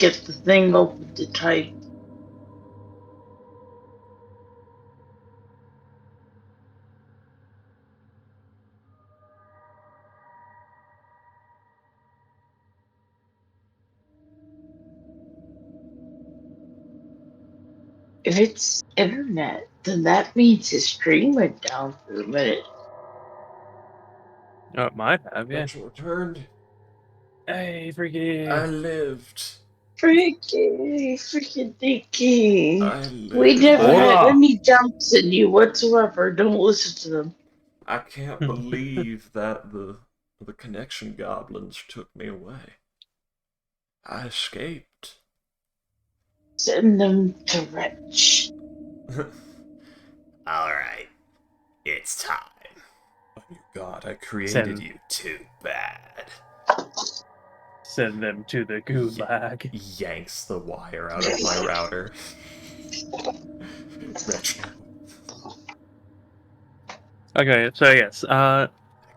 get the thing open to type. If it's internet, then that means his stream went down for a minute. Oh, it might have, yeah. Connection returned. Hey, freaky. I lived. Freaking Dicky. I We lived. never had Hola! any jumps in you whatsoever. Don't listen to them. I can't believe that the connection goblins took me away. I escaped. Send them to Wretch. Alright, it's time. Oh, you god, I created Send you too bad. send them to the gulag. Yanks the wire out of my router. Wretch. Okay, so yes,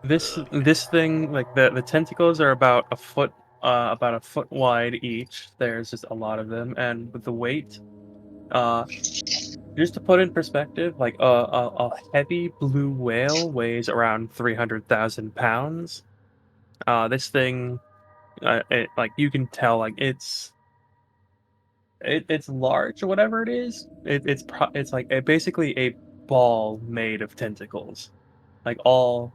this thing, like the tentacles are about a foot wide each. There's just a lot of them, and with the weight, uh, just to put in perspective, like a heavy blue whale weighs around 300,000 pounds. This thing, like you can tell, like it's large or whatever it is. It's like basically a ball made of tentacles, like all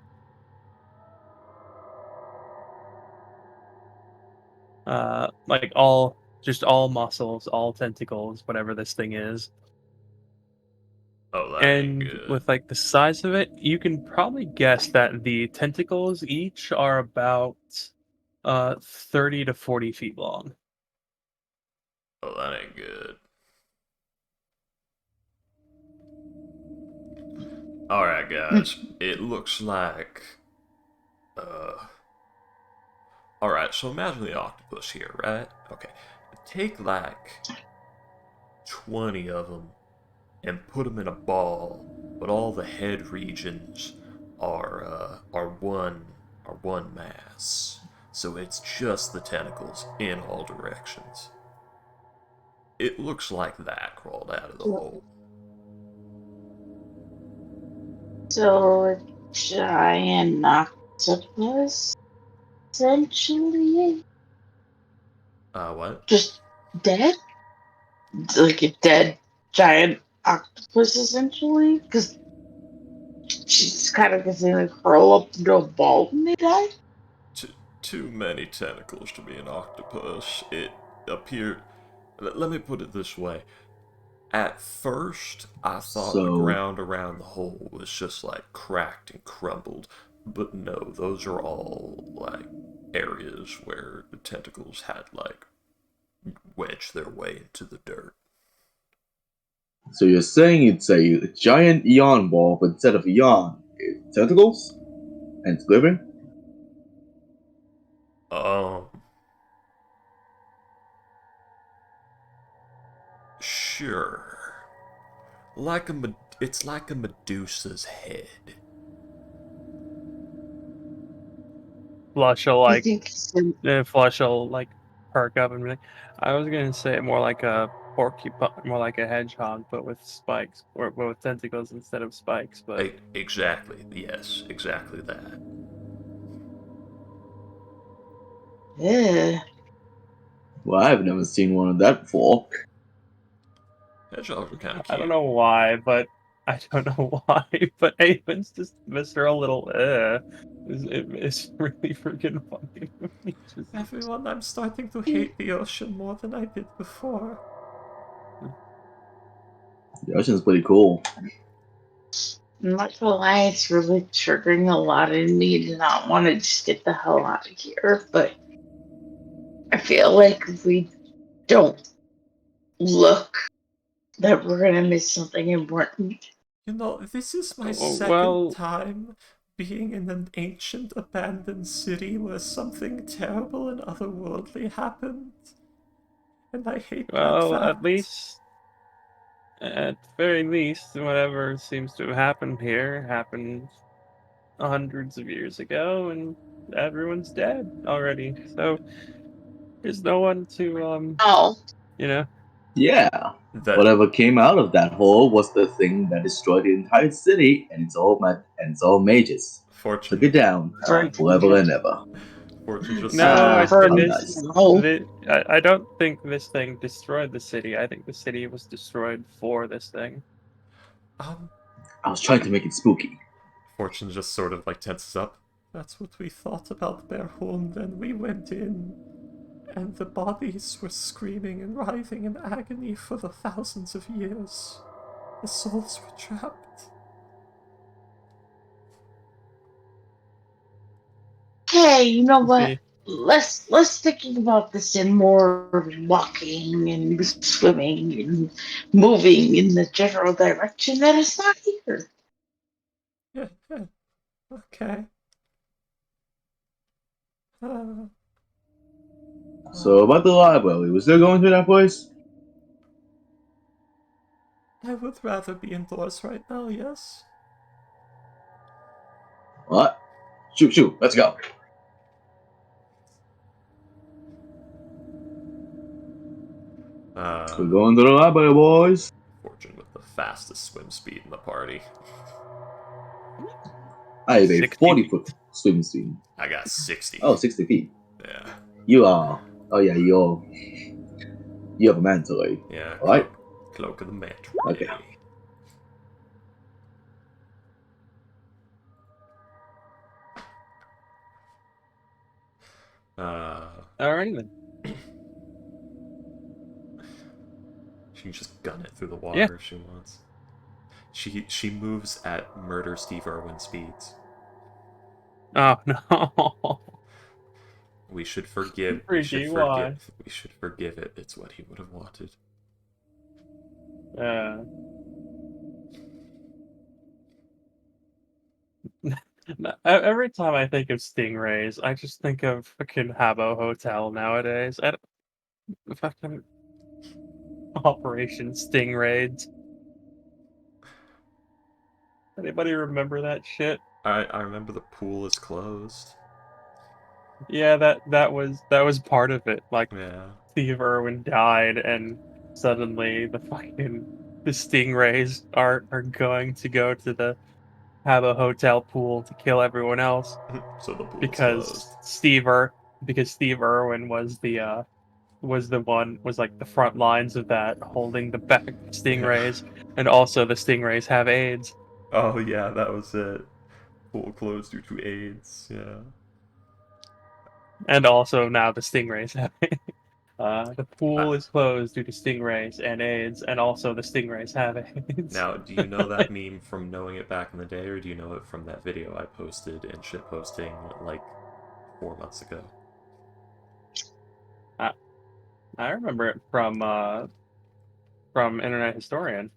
muscles, all tentacles, whatever this thing is. Oh, that ain't And good. with like the size of it, you can probably guess that the tentacles each are about 30 to 40 feet long. Oh, that ain't good. Alright, guys. It looks like. Uh. Alright, so imagine the octopus here, right? Okay. Take like 20 of them and put them in a ball, but all the head regions are one mass. So it's just the tentacles in all directions. It looks like that crawled out of the hole. So, a giant octopus, essentially? What? Just dead? Like a dead giant octopus, essentially? Because she's kind of gonna like curl up into a ball when they die? Too many tentacles to be an octopus. It appeared. Let me put it this way. At first, I thought the So, ground around the hole was just like cracked and crumbled, but no, those are all like areas where the tentacles had like wedged their way into the dirt. so you're saying it's a giant eon ball, but instead of eon, it's tentacles? And it's living? Um, sure. It's like a Medusa's head. Flush will I like think Flush will like perk up and be like, I was gonna say more like a porcupine, more like a hedgehog, but with spikes, or but with tentacles instead of spikes. But Exactly. Yes, exactly that. yeah. Well, I've never seen one of that before. Hedgehogs are kind of I don't cute. know why, but I don't know why, but Avon's just Mr. A little it's really freaking funny to me. Just, Everyone, I'm starting to hate the ocean more than I did before. The ocean's pretty cool. I'm not gonna lie, it's really triggering a lot in me to not want to just get the hell out of here, but I feel like if we don't look, that we're gonna miss something important. You know, this is my second well, time being in an ancient abandoned city where something terrible and otherworldly happened. And I hate that well, fact. at the very least, whatever seems to have happened here happened hundreds of years ago, and everyone's dead already. So There's no one to Oh, you know. Yeah. That Whatever came out of that hole was the thing that destroyed the entire city and its all mages. Took it Fortune, down very forever and good. ever. Fortune just No, For Nice. no. I don't think this thing destroyed the city. I think the city was destroyed for this thing. um, I was trying to make it spooky. Fortune just sort of like tenses up. That's what we thought about the bear hole, and then we went in, and the bodies were screaming and writhing in agony for the thousands of years. The souls were trapped. Hey, you know You what? see, Let's thinking about this in more walking and swimming and moving in the general direction that it's not here. Yeah, yeah, okay. Uh, So about the library, was there going to that place? I would rather be indoors right now, yes? What? Shoot, let's go. We're going to the library, boys. Fortune with the fastest swim speed in the party. I have a 60 40-foot swim speed. I got 60. Oh, 60 feet. Yeah. You are. Oh yeah, you have a mantle, Yeah, alright? Cloak of the Mantra. Okay. alright then. She can just gun it through the Yeah. water if she wants. She moves at murder Steve Irwin speeds. Oh no. We should forgive. We should Freaky, why? forgive. We should forgive it. It's what he would have wanted. Every time I think of stingrays, I just think of fucking Habbo Hotel nowadays. Fucking Operation Stingrays. Anybody remember that shit? I remember the pool is closed. Yeah, that was part of it. Like Yeah. Steve Irwin died, and suddenly the stingrays are going to go to the Habbo Hotel pool to kill everyone else So the pool is because closed. Steve Irwin was like the front lines of that, holding the back stingrays, and also the stingrays have AIDS, Oh yeah, that was it. Pool closed due to AIDS. Yeah. and also now the stingrays have. The pool Uh, is closed due to stingrays and AIDS, and also the stingrays have AIDS. Now, do you know that meme from knowing it back in the day, or do you know it from that video I posted and shitposting like 4 months ago? I, I remember it from Internet Historian.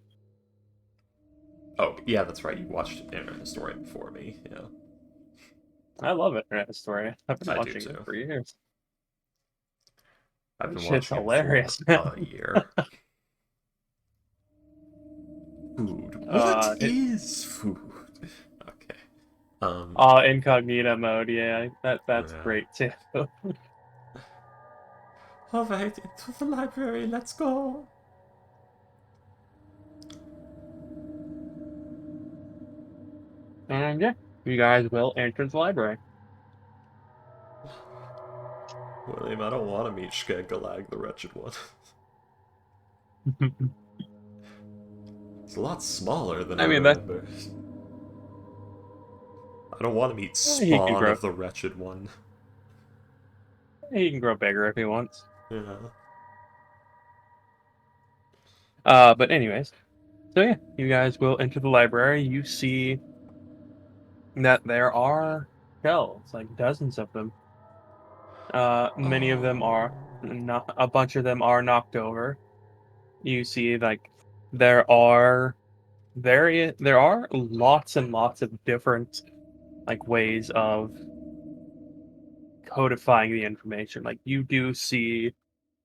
Oh, yeah, that's right. You watched Internet Historian before me. Yeah, I love Internet Historian. I've been I do watching it too. for years. I've That been shit's watching it for hilarious, man. a year. Food. What It, is food? Okay. incognito mode, yeah, that's Yeah. great too. All right, into the library. Let's go. And yeah, you guys will enter the library. William, I don't want to meet Skangalag, the wretched one. It's a lot smaller than I I mean, that remember. I don't want to meet he can Spawn grow. of the Wretched One. He can grow bigger if he wants. Yeah. But anyways, so yeah, you guys will enter the library. You see that there are shelves, like dozens of them. Many of them are Oh. not. A bunch of them are knocked over. You see, like there are lots and lots of different like ways of codifying the information. Like you do see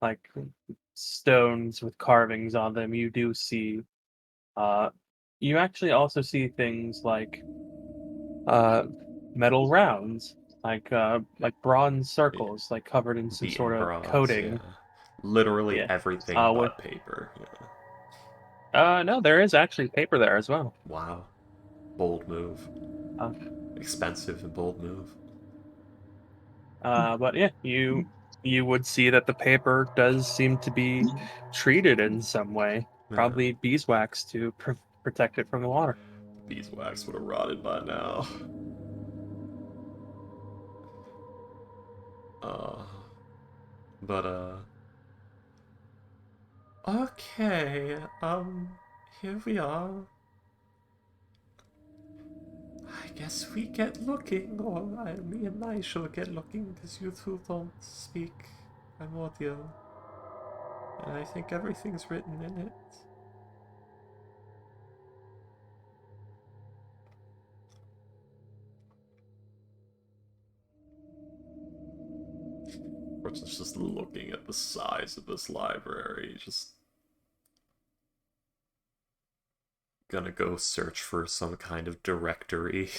like stones with carvings on them. You do see uh you actually also see things like uh metal rounds, like bronze circles, like covered in some Beaten sort of bronze, coating. yeah. Literally Yeah. everything With but paper. Yeah. no, there is actually paper there as well. Wow. Bold move. Uh, Expensive and bold move. but yeah, you would see that the paper does seem to be treated in some way, Yeah. probably beeswax to protect it from the water. Beeswax would have rotted by now. Uh, but, okay, here we are. I guess we get looking, or me and I shall get looking, because you two don't speak primordial. And I think everything's written in it. We're just looking at the size of this library, just gonna go search for some kind of directory.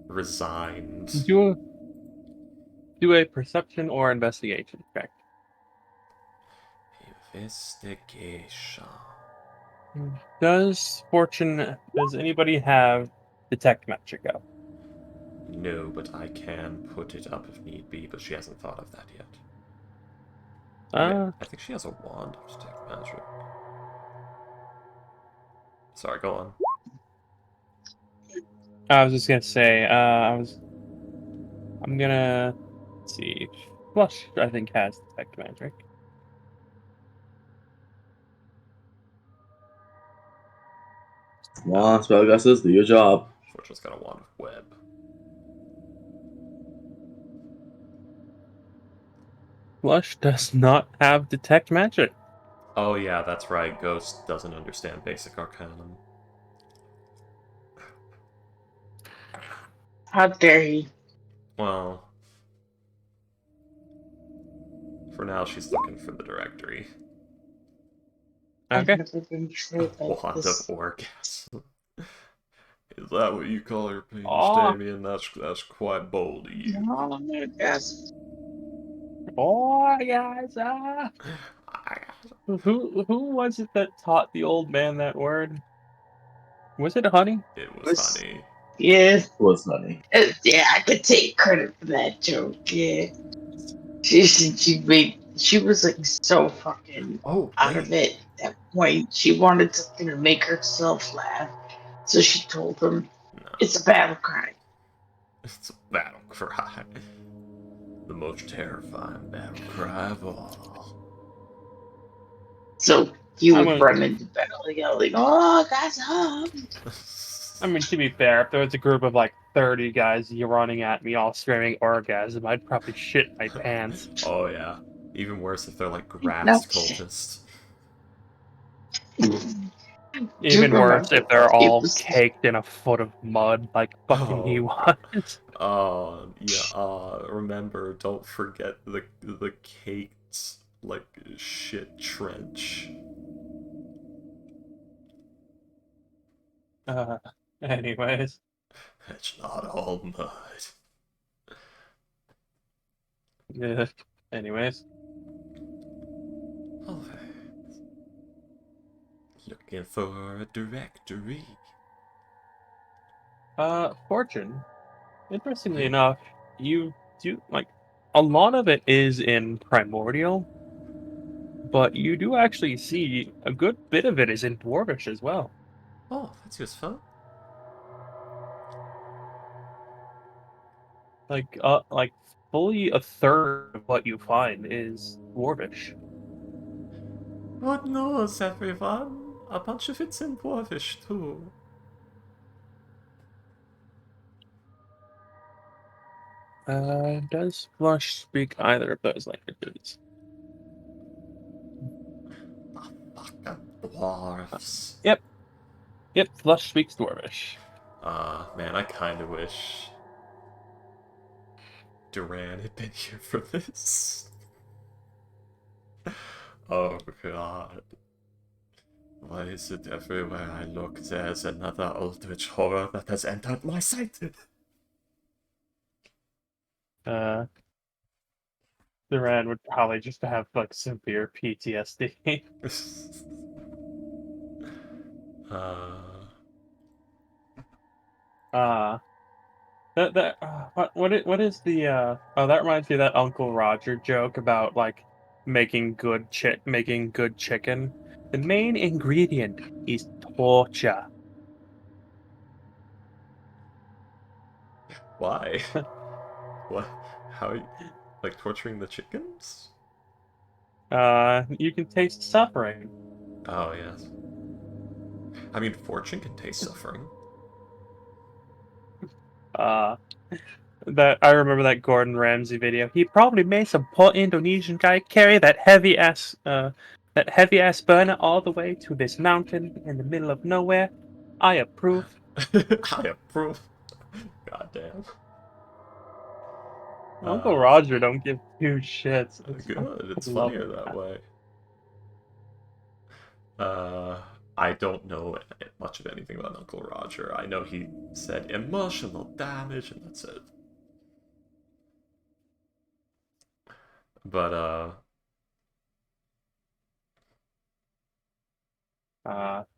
Resigned. Do a perception or investigation check. Investigation. Does anybody have detect magic up? No, but I can put it up if need be, but she hasn't thought of that yet. Uh, I think she has a wand of detect magic. Sorry, go on. I was just gonna say, I'm gonna let's see. Flush, I think, has detect magic. Come on, spellcasters, do your job. Fortune's got a wand of web. Flush does not have detect magic. Oh yeah, that's right. Ghost doesn't understand basic arcanum. How dare he? Well, for now she's looking for the directory. I've Okay. never been betrayed like Wand of this. orgasm. Is that what you call your penis, Oh, Damien? That's quite bold of you. No, I guess. oh, guys! Who was it that taught the old man that word? Was it honey? It was Was honey. yeah, What's funny? yeah, I could take credit for that joke. Yeah, she was like so fucking Oh, out of wait. it at that point. She wanted something to make herself laugh, so she told him No, it's a battle cry. it's a battle cry. The most terrifying battle cry of all. So he I'm would gonna. run into battle yelling, "Oh, guys, up!" I mean, to be fair, if there was a group of like 30 guys running at me all screaming orgasm, I'd probably shit my pants. Oh yeah. Even worse if they're like No grass shit. cultists. Do Even worse remember if they're it all was caked in a foot of mud like fucking he Oh, was. yeah. Remember, don't forget the caked like shit trench. Uh, anyways, It's not all mud. yeah. Anyways, Alright. Looking for a directory. Fortune. Interestingly enough, you do like a lot of it is in primordial, but you do actually see a good bit of it is in dwarvish as well. Oh, that's useful. Like fully a third of what you find is dwarvish. Good news, everyone. A bunch of it's in Dwarvish, too. Does Flush speak either of those languages? The fucking dwarves. Yep. Yep, Flush speaks dwarvish. Man, I kinda wish Duran had been here for this. Oh god. Why is it everywhere I look there's another eldritch horror that has entered my sight? Duran would probably just have like severe PTSD. What is the oh, that reminds me of that Uncle Roger joke about like making good chicken. The main ingredient is torture. Why? What? How? Like torturing the chickens? You can taste suffering. Oh yes. I mean, fortune can taste suffering. Uh, that I remember that Gordon Ramsay video. He probably made some poor Indonesian guy carry that heavy ass burner all the way to this mountain in the middle of nowhere. I approve. I approve. Goddamn. Uncle Roger don't give two shits. Good. It's Love funnier that that. way. I don't know much of anything about Uncle Roger. I know he said emotional damage, and that's it. But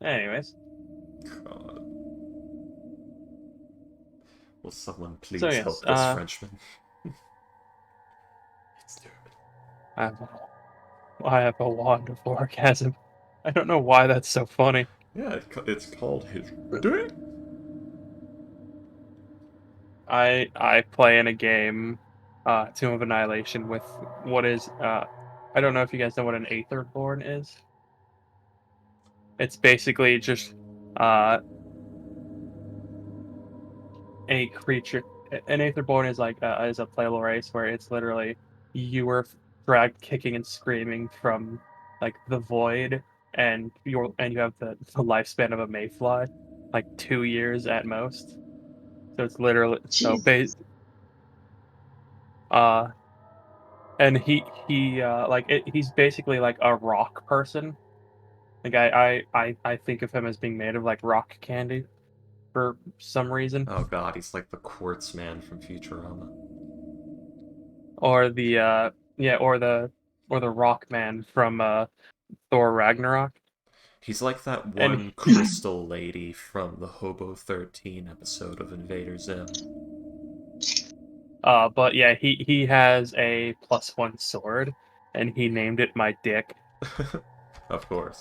Anyways, God. Will someone please so yes, help this Frenchman? It's stupid. I have a wand of orgasm. I don't know why that's so funny. Yeah, it's called his dick. I play in a game, Tomb of Annihilation with what is I don't know if you guys know what an Aetherborn is. It's basically just uh a creature. An Aetherborn is like is a playable race where it's literally you were dragged kicking and screaming from like the void, and you have the lifespan of a mayfly, like 2 years at most. So it's literally Jesus. uh and he's basically like a rock person. Like I think of him as being made of like rock candy for some reason, Oh god, he's like the quartz man from Futurama. or the yeah, or the rock man from Thor Ragnarok. He's like that And one crystal lady from the Hobo 13 episode of Invader Zim. but yeah, he has a +1 sword, and he named it my dick. Of course.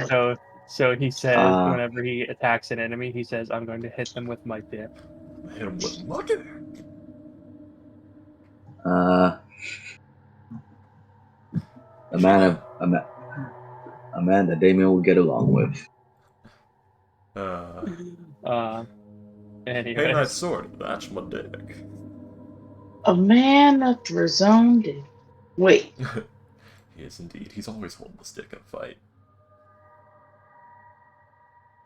So so he says Uh, whenever he attacks an enemy, he says, "I'm going to hit them with my dick." Hit him with mugging. uh, a Sure man that. of a man that Damien will get along with. Uh, Hey, that anyways. sword. That's my dick. A man after his own day. Wait, He is indeed. He's always holding the stick in a fight.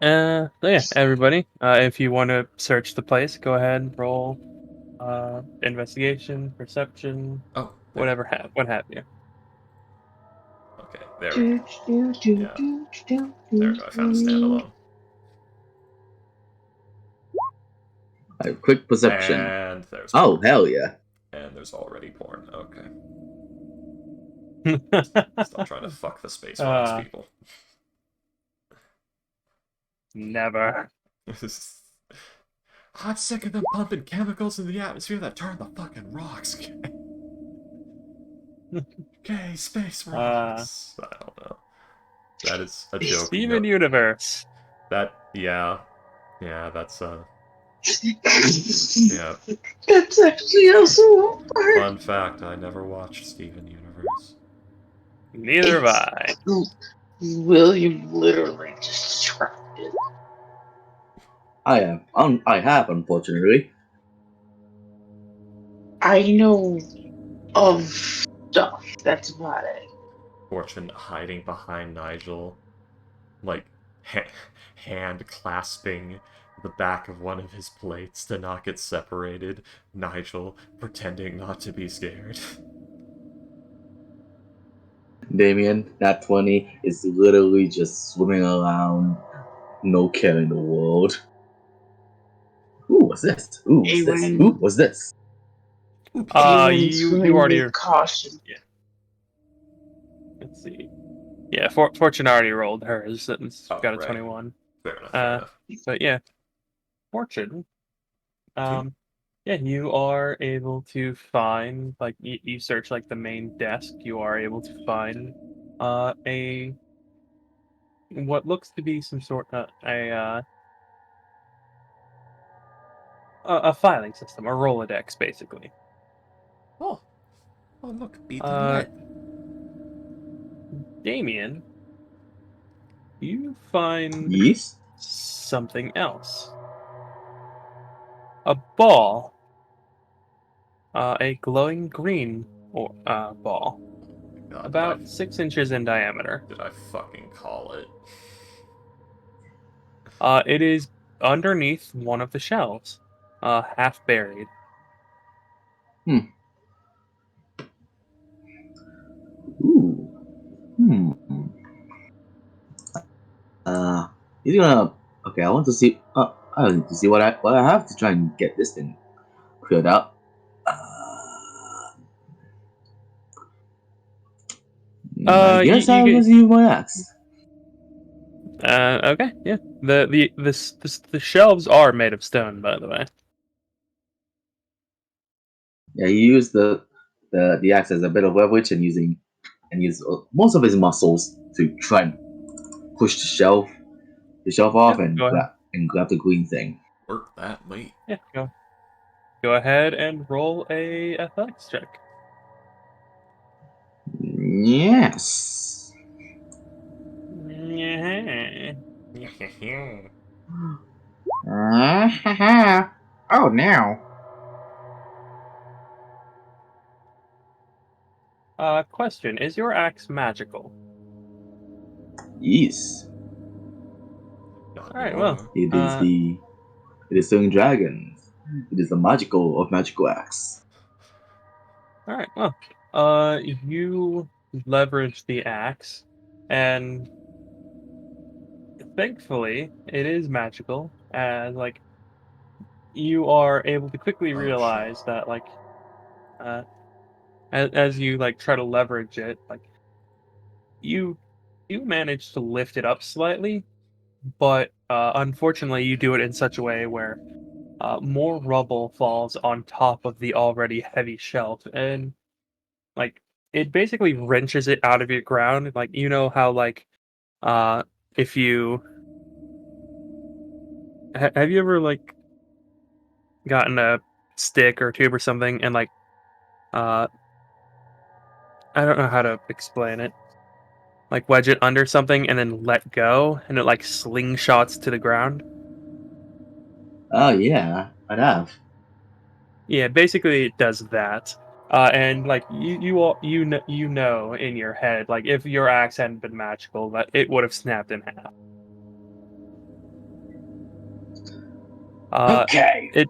So yeah, everybody, if you want to search the place, go ahead and roll investigation, perception, Oh, there. whatever, what have you. Okay, there we do, go. do, do, Yeah, do, do, there we do, go. I found a do. standalone. Quick perception. And there's Oh, porn. hell yeah. And there's already porn. Okay. Stop trying to fuck the Space Rocks people. Never. I'm sick of them pumping chemicals in the atmosphere that turn the fucking rocks gay. Gay space rocks. I don't know. That is a joke. Steven Universe. Yeah, that's yeah. That's actually also a part. Fun fact: I never watched Steven Universe. Neither have I. William literally just described it. I have, unfortunately. I know of stuff. That's about it. Fortune hiding behind Nigel, like hand clasping the back of one of his plates to not get separated. Nigel pretending not to be scared. Damien, that 20 is literally just swimming around, no care in the world. Ooh, what's this? Ooh, what's this? Amen. Ooh, what's this? Humans really you already. need caution. Yeah. Let's see. Yeah, Fortune already rolled hers. It's Oh, got a right. 21. Fair enough. Fair enough. But yeah, Fortune. Okay. Yeah, you are able to find like you search like the main desk. You are able to find a what looks to be some sort a filing system, a Rolodex, basically. Oh, oh look, beat the Uh, net. Damien, you find Yes. something else. A ball, a glowing green ball, God, about 6 inches in diameter. did I fucking call it? It is underneath one of the shelves, half buried. Hmm. Ooh. Hmm. Uh, he's gonna. Okay, I want to see. I need to see what I have to try and get this thing cleared out. I guess You I'll get just use my axe. okay, yeah. The shelves are made of stone, by the way. Yeah, he used the axe as a bit of leverage and use most of his muscles to try and push the shelf Yeah, off go ahead. and grab the green thing. Work that, mate. Yeah, go ahead and roll a athletics check. Yes. Yeah. Oh no. Question: is your axe magical? Yes. Not All right, well, anymore. It is Stone Dragons. It is the magical of magical axe. all right, well, you leverage the axe, and thankfully, it is magical, as like you are able to quickly Oh shit. realize that uh, as you like try to leverage it, like you you manage to lift it up slightly, but unfortunately, you do it in such a way where more rubble falls on top of the already heavy shelf, and like it basically wrenches it out of your ground. Like you know how uh, if you have you ever like gotten a stick or a tube or something and uh I don't know how to explain it. Like wedge it under something and then let go and it like slingshots to the ground. Oh yeah, I have. Yeah, basically it does that. And like you know in your head, like if your axe hadn't been magical, that it would have snapped in half. Uh, Okay. it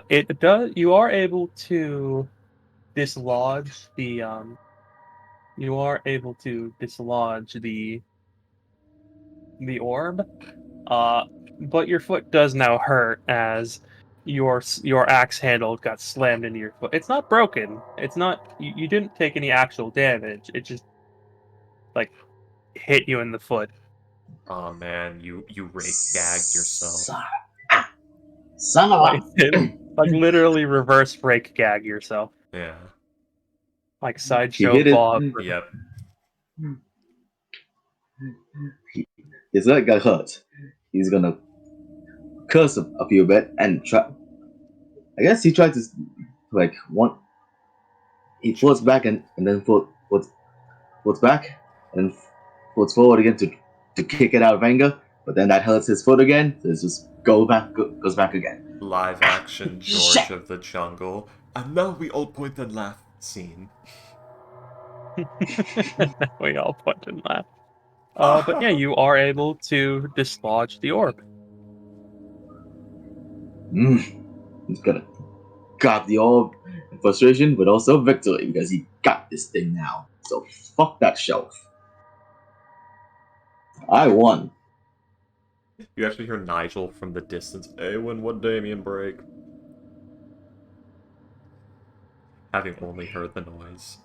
it does. You are able to dislodge the you are able to dislodge the orb. Uh, but your foot does now hurt as your axe handle got slammed into your foot. It's not broken. It's not. You didn't take any actual damage. It just like hit you in the foot. Oh man, you rake gagged yourself. Son, son of Like a. like literally reverse break gag yourself. Yeah. Like He sideshow hit it. Bob. Yep. His leg got hurt. He's gonna curse a few bit and try. I guess he tried to like one. He floats back and then floats back and floats forward again to kick it out of anger. But then that hurts his foot again. So it's just goes back again. Live action Shit. George of the Jungle. And now we all point and laugh scene. We all point and laugh. But yeah, you are able to dislodge the orb. He's gonna grab the orb in frustration, but also victory because he got this thing now. So fuck that shelf. I won. You actually hear Nigel from the distance. Hey, when would Damien break? having only heard the noise.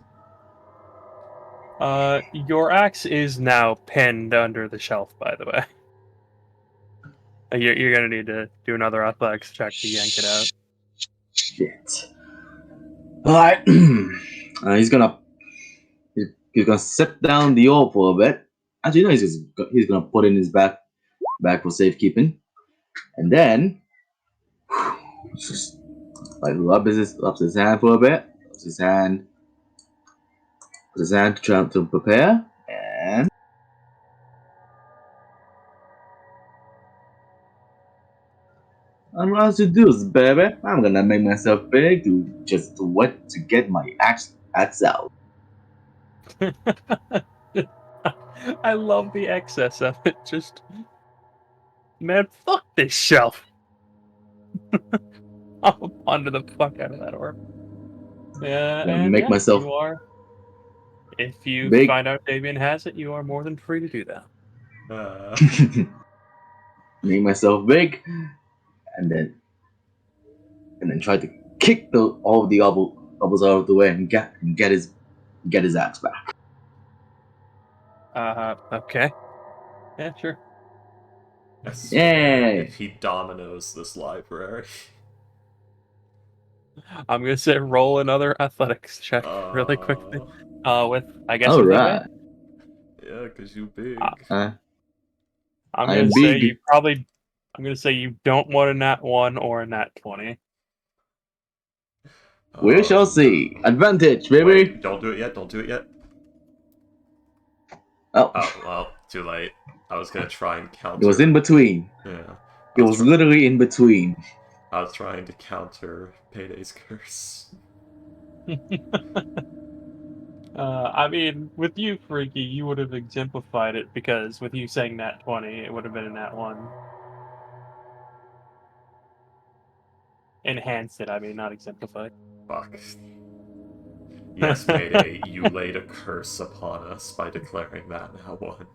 Your axe is now pinned under the shelf, by the way. You're gonna need to do another athletics check to yank it out. Shit. Alright. He's gonna set down the orb for a bit. Actually, no, he's gonna put in his back for safekeeping, and then just like rubs his hand for a bit. Rubs his hand. Puts his hand to prepare, and I'm going to do this, baby. I'm gonna make myself big to get my axe out. I love the excess of it. Just, man, fuck this shelf. I'll ponder the fuck out of that orb. Yeah, Gonna and make yeah, myself you are. If you big. find out Damien has it, you are more than free to do that. Make myself big, and then try to kick all the bubbles out of the way and get his axe back. Okay. Yeah, sure. I swear, Yay! if he dominoes this library. I'm gonna say roll another athletics check really quickly. With I guess All with right. Yeah, cause you big. I'm I gonna am say big. you probably. I'm gonna say you don't want a nat 1 or a nat 20. We shall see. Advantage, baby. Wait, don't do it yet. Don't do it yet. Oh, Well, too late. I was gonna try and counter. it was in between. Yeah. It was literally in between. I was trying to counter Payday's curse. I mean, with you, Freaky, you would have exemplified it because with you saying nat 20, it would have been a nat 1. Enhanced it, I mean, not exemplified. Fuck. Yes, Payday, you laid a curse upon us by declaring that now one.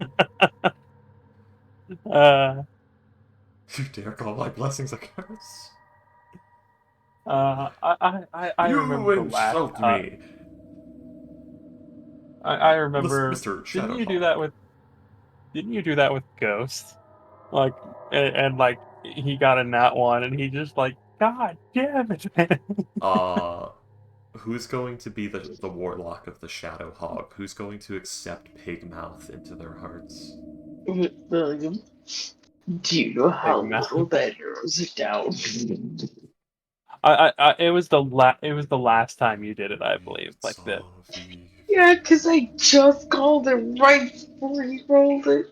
You dare call my blessings a curse? I you remember the last. insult me. I remember. Mr. Didn't you do Shadowhawk. that with? Didn't you do that with Ghost? Like, and like he got a nat 1, and he just like, God damn it, man. Who's going to be the warlock of the Shadowhawk? Who's going to accept Pigmouth into their hearts? William, do you know how Big mouth. little that narrows it down? It was the last time you did it, I believe. Like that. Yeah, because I just called it right before he rolled it.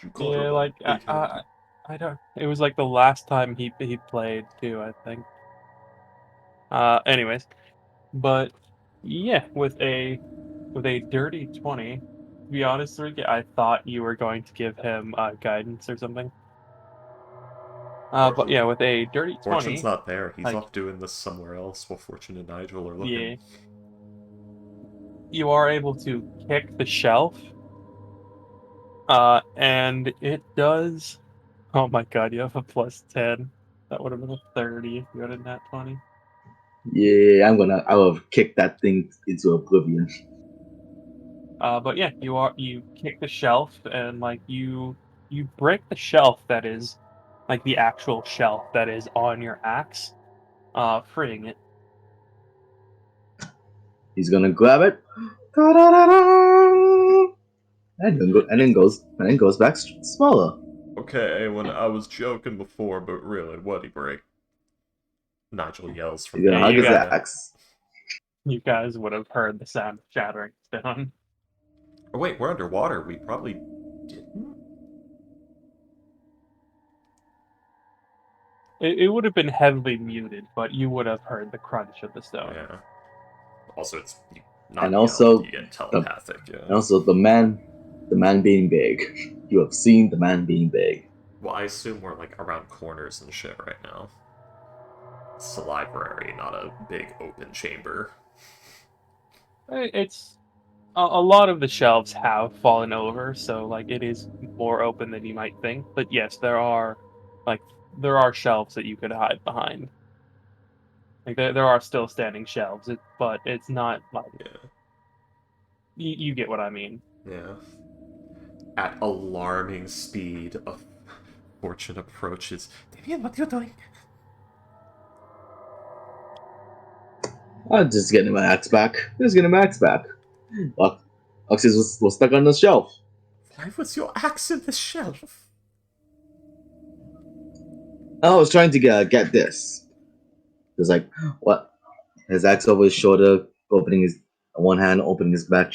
You called Yeah, her like I don't. It was like the last time he played too, I think. Anyways, but yeah, with a dirty 20, to be honest, Ricky, I thought you were going to give him guidance or something. But yeah, with a dirty 20, Fortune's not there. He's like, off doing this somewhere else while Fortune and Nigel are looking. yeah, you are able to kick the shelf, and it does. Oh my god, you have a +10. That would have been a 30 if you had a nat 20. Yeah, I will kick that thing into oblivion. But yeah, you kick the shelf and like you break the shelf that is like the actual shelf that is on your axe, freeing it. He's gonna grab it, and then goes back smaller. Okay, when I was joking before, but really, what'd he break? Nigel yells from He's gonna hug his got- axe. You guys would have heard the sound of shattering stone. Oh wait, we're underwater. We probably didn't? It would have been heavily muted, but you would have heard the crunch of the stone. Yeah. Also, it's not And also you get telepathic, yeah. And also the man being big. You have seen the man being big. Well, I assume we're like around corners and shit right now. It's a library, not a big open chamber. It's a lot of the shelves have fallen over, so like it is more open than you might think. But yes, there are shelves that you could hide behind. Like there are still standing shelves, but it's not like Yeah. you get what I mean. Yeah. At alarming speed, a Fortune approaches. Damien, what are you doing? I'm just getting my axe back. Just getting my axe back. Oxys was stuck on the shelf. Why was your axe in the shelf? I was trying to get this. It was like, what? His axe over his shoulder, opening his one hand, opening his back,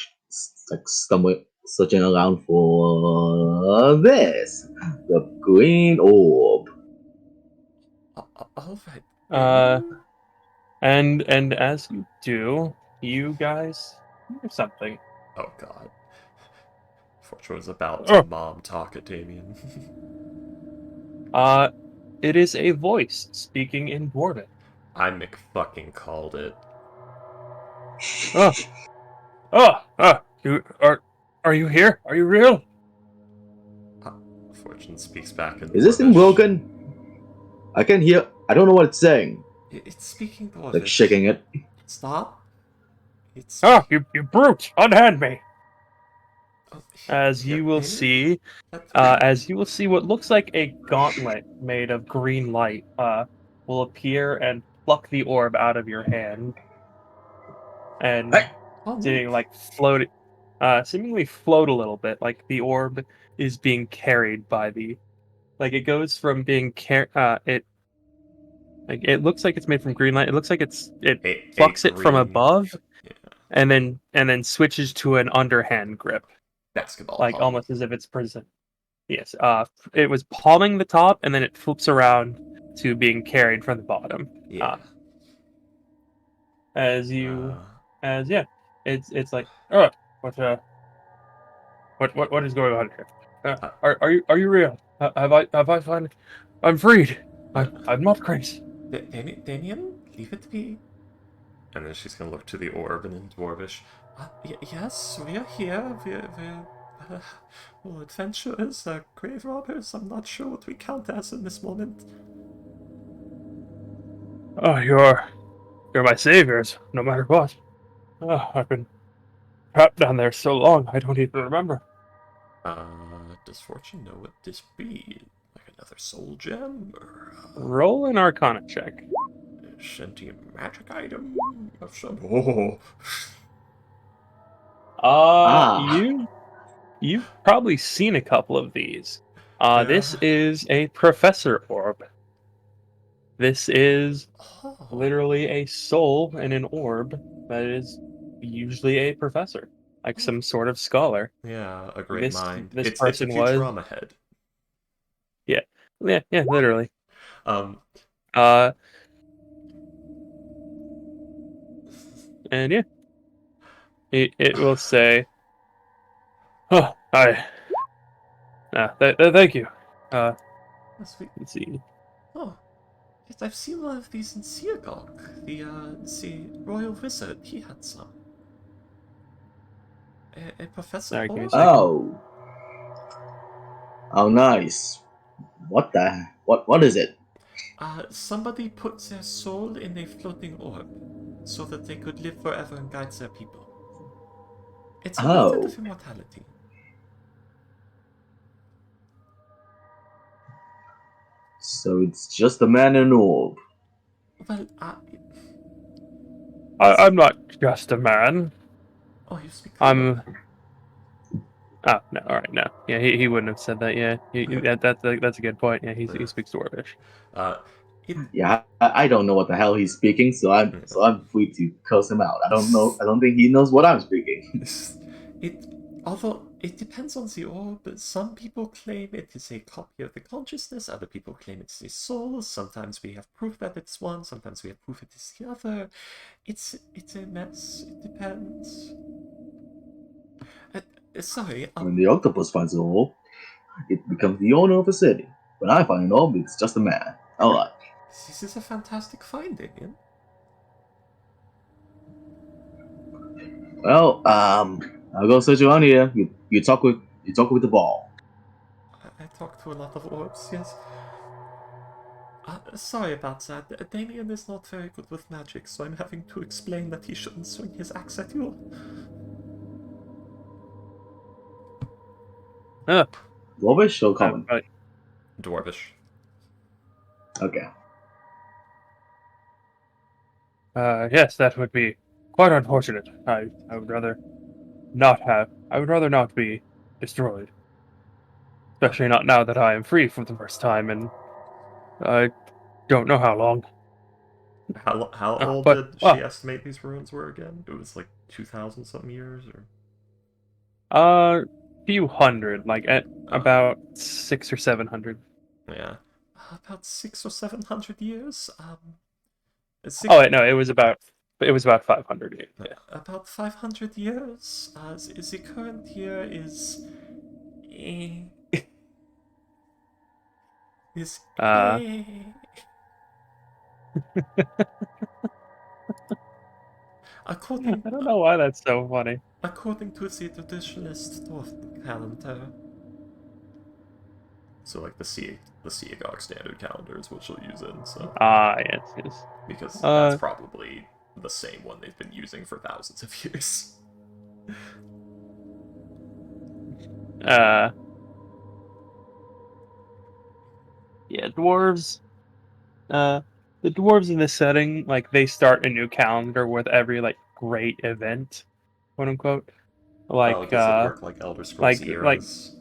like stumbling, searching around for this. The green orb. All right. Uh, Damien? and as you do, you guys hear something. Oh god. Fortune was about to Oh, mom talk at Damien. uh, it is a voice speaking in Dwarven. I McFucking called it. Oh, you are you here? Are you real? Fortune speaks back in Is this thing Dwarvish. broken? I can't hear. I don't know what it's saying. It's speaking Dwarvish. Like shaking it. Stop. It's. Oh, you brute! Unhand me! Oh, As here, you will Damien? see, Let- as you will see, what looks like a gauntlet made of green light will appear and pluck the orb out of your hand, and Hey. Oh, seeming look. like seemingly float a little bit, like the orb is being carried by like it goes from being it looks like it's made from green light. It looks like it A plucks it from green. above Yeah. and then switches to an underhand grip, Basketball like palm. almost as if it's present. Yes. It was palming the top, and then it flips around to being carried from the bottom. Yeah. As you, Uh, as yeah, it's like, oh, what is going on here? uh, Are you real? Have I finally? I'm freed. uh, I'm not crazy. Damien, leave it be. And then she's gonna look to the orb and in Dwarvish. Yes, we are here. We're well, adventurers, grave robbers. I'm not sure what we count as in this moment. Oh, you're my saviors, no matter what. Oh, I've been trapped down there so long, I don't even remember. Does Fortune know what this be? Like another soul gem? Or Roll an Arcana check. a sentient magic item of some. Oh! Ah. You've probably seen a couple of these. Yeah. This is a professor orb. This is Oh. literally a soul in an orb that is usually a professor, like some sort of scholar. Yeah, a great This mind. this It's a person was, Futurama head. yeah, yeah, literally. Um, Uh, and yeah, it will say, oh, thank you. yes, we. Let's see. Oh, yes, I've seen one of these in Seagok. The royal wizard. He had some. A professor Sorry, give me a orb. second. Oh. Oh, nice. What the? What is it? Somebody put their soul in a floating orb, so that they could live forever and guide their people. It's a method Oh. of immortality. So it's just a man in an orb. Well, I'm not just a man. oh, you speak common. I'm. Oh no! All right, no. Yeah, he wouldn't have said that. Yeah, that's a good point. Yeah, he speaks Dwarvish. Uh, it. Yeah, I don't know what the hell he's speaking, so I'm free to curse him out. I don't know. I don't think he knows what I'm speaking. It, although it depends on the orb, some people claim it is a copy of the consciousness, other people claim it's a soul. Sometimes we have proof that it's one, sometimes we have proof it is the other. It's a mess. It depends. Sorry. When the octopus finds an orb, it becomes the owner of a city. When I find an orb, it's just a man. Alright. This is a fantastic finding, Ian. Well, I'll go search around here. You talk with the ball. I talked to a lot of orbs, yes. Sorry about that. Damien is not very good with magic, so I'm having to explain that he shouldn't swing his axe at you. Uh, Dwarvish or common? but, Dwarvish. Okay. yes, that would be quite unfortunate. I would rather not have. I would rather not be destroyed. Especially not now that I am free for the first time, and I don't know how long. How old But did she well, estimate these ruins were again? It was like 2,000 something years, or few hundred, like at about 600 or 700. yeah, about 600 or 700 years. Oh wait, no, it was about 500. Yeah. About 500 years. The current year is eh, is Uh, eh. According I don't know why that's so funny. according to the traditionalist Dwarven calendar. So like the Seagog standard calendar is what she'll use in, so Ah, yes, yes. because that's Uh, probably the same one they've been using for thousands of years. uh, yeah, dwarves. Uh, the dwarves in this setting, like they start a new calendar with every like great event, quote unquote. Oh, Like, does it work like Elder Scrolls like eras?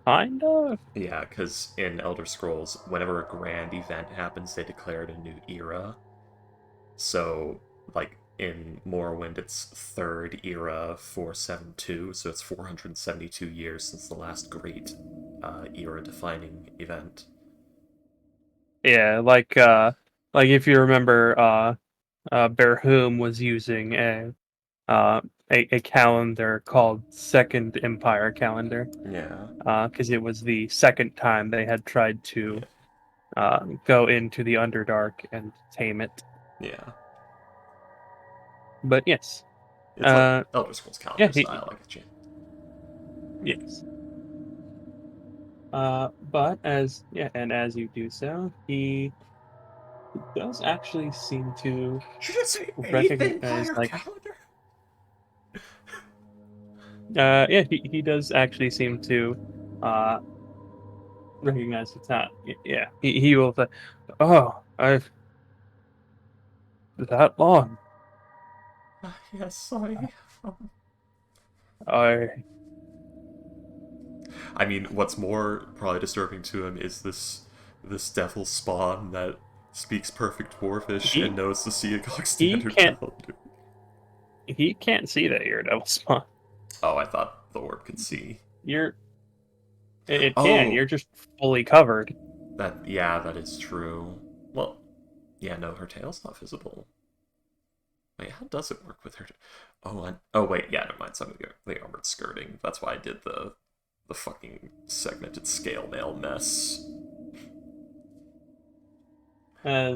kind of. Yeah, because in Elder Scrolls, whenever a grand event happens, they declare it a new era. So, like in Morrowind, it's third era 472, so it's 472 years since the last great era-defining event. Yeah, like if you remember, Berhum was using a calendar called Second Empire calendar, Yeah, because it was the second time they had tried to yeah, go into the Underdark and tame it. yeah. But yes, It's like uh, Elder Scrolls yeah, calendar style, I get you. yes. But as you do so, he does actually seem to Should you say 8th recognize, Empire like, calendar? yeah, he does actually seem to uh recognize it's not. Yeah, he will say, "Oh, I've that long. Yes, sorry. I I mean, what's more probably disturbing to him is this devil spawn that speaks perfect dwarfish and he knows the Seagog he standard can't calendar. he can't see that you're a double spawn. Oh, I thought the orb could see. You're it can. Oh, You're just fully covered. that is true. Well, yeah, no, her tail's not visible. Wait, how does it work with her? Oh wait, yeah, never mind. Some of the armored skirting. That's why I did the fucking segmented scale mail mess. Yeah,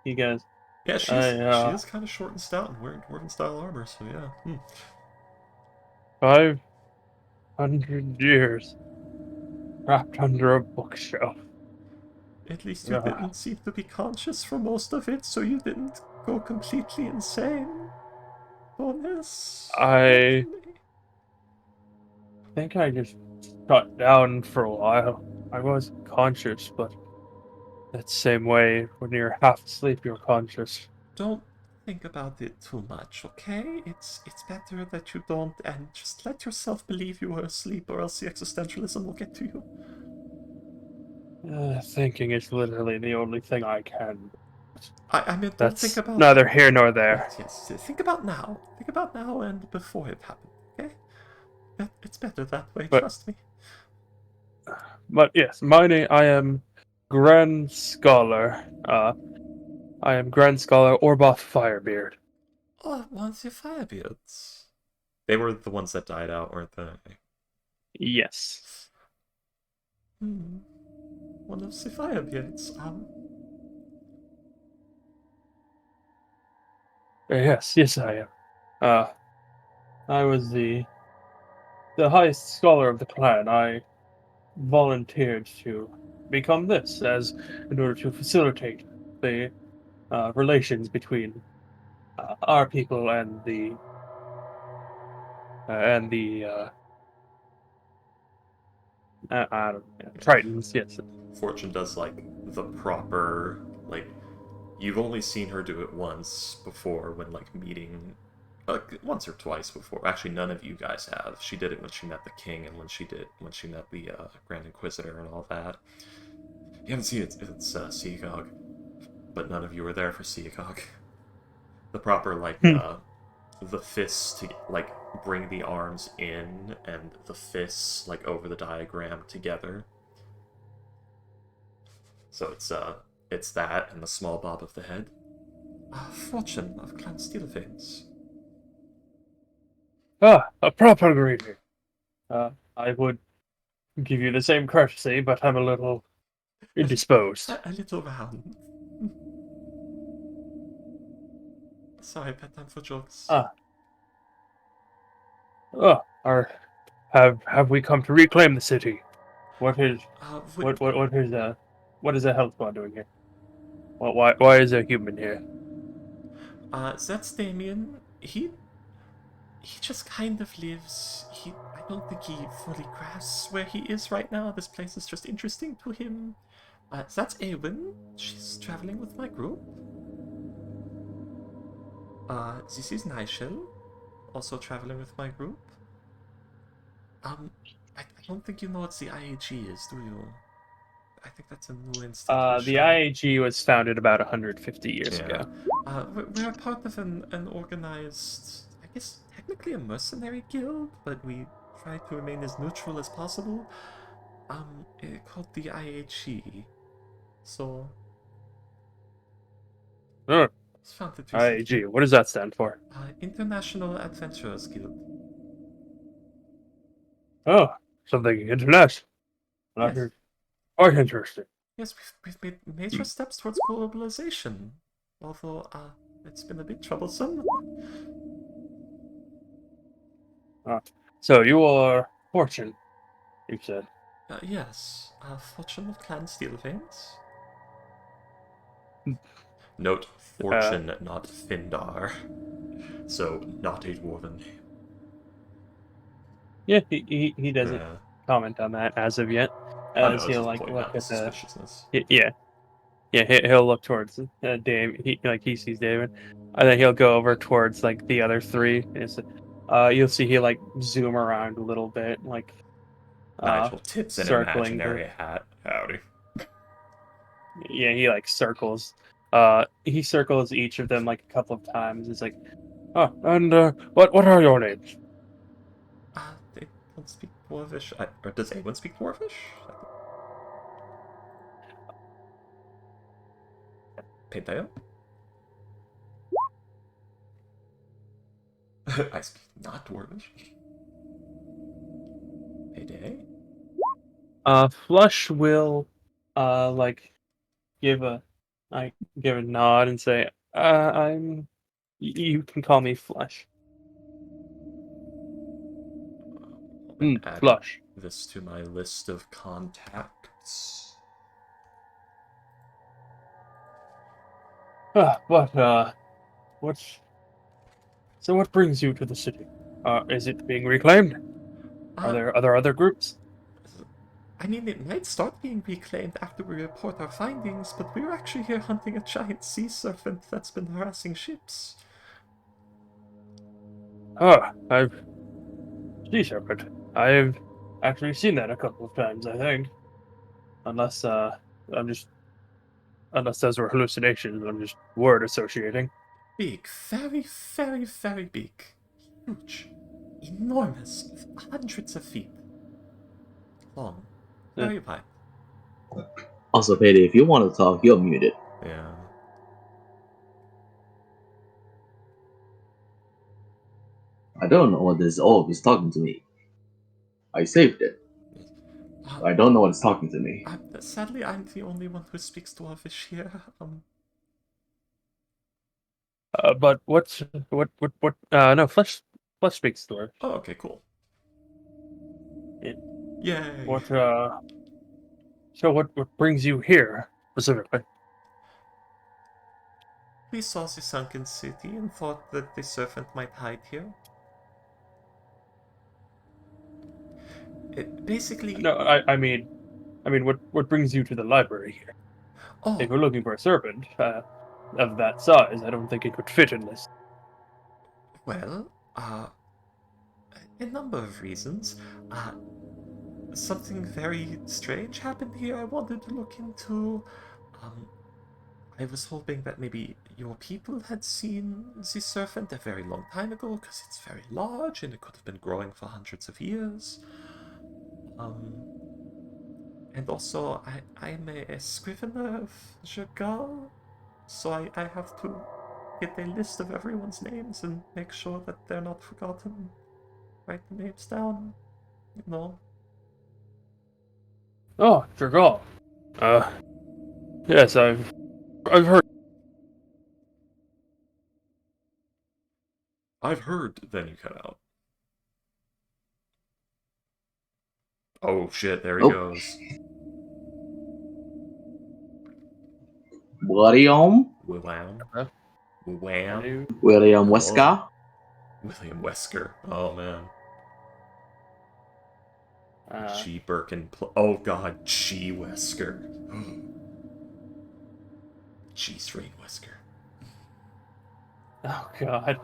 he goes. Yeah, I she is kind of short and stout and wearing dwarven style armor. So yeah. 500 years wrapped under a bookshelf. At least you Uh, didn't seem to be conscious for most of it, so you didn't go completely insane on this. I Hopefully. think I just shut down for a while. I was conscious, but that same way, when you're half asleep, you're conscious. Don't think about it too much, okay? It's better that you don't, and just let yourself believe you were asleep, or else the existentialism will get to you. Thinking is literally the only thing I can do. I mean, don't think That's about. neither here nor there. Yes. Think about now. Think about now and before it happened. Okay? It's better that way. But Trust me. but yes, my name. I am Grand Scholar. I am Grand Scholar Orboth Firebeard. Oh, once your firebeards. They were the ones that died out, weren't they? Yes. One of the firebeards. Yes, I am. Uh, I was the highest scholar of the clan. I volunteered to become this as in order to facilitate the relations between our people and the I don't know, Tritons. Yes. Fortune does like the proper like you've only seen her do it once before when like meeting once or twice before. Actually, none of you guys have. She did it when she met the king and when she met the Grand Inquisitor and all that. You haven't seen it. It's Seagog, but none of you were there for Seagog. The proper like the fists to like bring the arms in and the fists like over the diagram together. So it's that and the small bob of the head. Fortune of Clan Steelfanes. A proper greeting. I would give you the same courtesy, but I'm a little indisposed. A little round. Sorry, bedtime for jokes. Are have we come to reclaim the city? What is Would, what is a health squad doing here? Why is there a human here? that's Damien. He just kind of lives. I don't think he fully grasps where he is right now. This place is just interesting to him. That's Eowyn. She's traveling with my group. This is Nigel, also traveling with my group. I don't think you know what the IAG is, do you? I think that's a new institution. The IAG was founded about 150 years ago. We're part of an organized, I guess, technically a mercenary guild, but we try to remain as neutral as possible. Called the IAG. So, Oh, it's founded recently. IAG. What does that stand for? International Adventurers Guild. Oh, something international. Yes. Quite interesting. Yes, we've made major steps towards globalization. Although, it's been a bit troublesome. So you are Fortune, you said. Yes. Fortune of Clan Steelfanes. Note, Fortune, not Findar. So, not a dwarven name. Yeah, he doesn't comment on that as of yet. As he'll like look at the suspiciousness. yeah, he'll look towards Dave. He sees David, and then he'll go over towards like the other three. You'll see he like zoom around a little bit, like Nigel tips an circling imaginary hat. Howdy. Yeah, he like circles. He circles each of them like a couple of times. It's like, oh, and what are your names? They don't speak Dwarvish. Or does anyone speak Dwarvish? Penteo? I speak not Dwarvish. Payday? Flush will, like, give a, give a nod and say, you can call me Flush. Add Flush. this to my list of contacts. What brings you to the city? Is it being reclaimed? Are there other groups? I mean, it might start being reclaimed after we report our findings, but we're actually here hunting a giant sea serpent that's been harassing ships. Sea serpent. I've actually seen that a couple of times, I think. Unless those were hallucinations, I'm just word associating. Big, very, very, very big. Huge. Enormous. Hundreds of feet. Long. Very wide. Also, Payday, if you want to talk, you're muted. Yeah. I don't know what this orb is talking to me. I saved it. I don't know what's talking to me. Sadly, I'm the only one who speaks Dwarvish here. But no, Flesh speaks Dwarf. Oh, okay, cool. Yay! What brings you here specifically? We saw the sunken city and thought that the serpent might hide here. It basically. No, I mean, what brings you to the library here? If Oh, you're looking for a serpent of that size, I don't think it could fit in this. well, a number of reasons. Uh, Something very strange happened here I wanted to look into. Um, I was hoping that maybe your people had seen the serpent a very long time ago, because it's very large and it could have been growing for hundreds of years. And also, I'm a scrivener of Jagal, so I have to get a list of everyone's names and make sure that they're not forgotten. Write the names down, you know. Oh, Dragal. Yes, I've heard. I've heard, then you cut out. Oh shit, there he Oh. goes. William Wham. Huh? Wham. William Hello. Wesker. William Wesker. Oh man. G. Birkin. Oh god, G. Wesker. G. Strain Wesker. Oh God,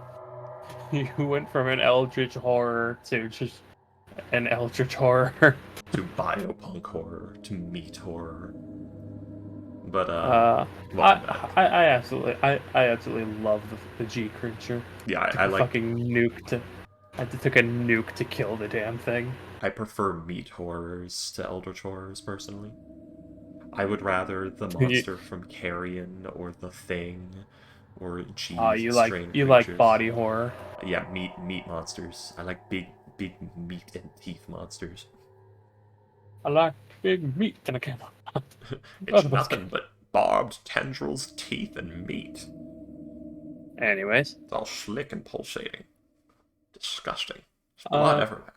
you went from an eldritch horror to just an eldritch horror. To biopunk horror. To meat horror. But, welcome back. I absolutely love the G creature. Yeah, Took I a like. fucking nuke to. I took a nuke to kill the damn thing. I prefer meat horrors to eldritch horrors, personally. I would rather the monster from Carrion or the Thing or G You strain like creatures. body horror. Yeah, meat monsters. I like big meat and teeth monsters. I like big meat and I can't. It's nothing but barbed tendrils, teeth, and meat. Anyways, It's all slick and pulsating. Disgusting. There's blood everywhere.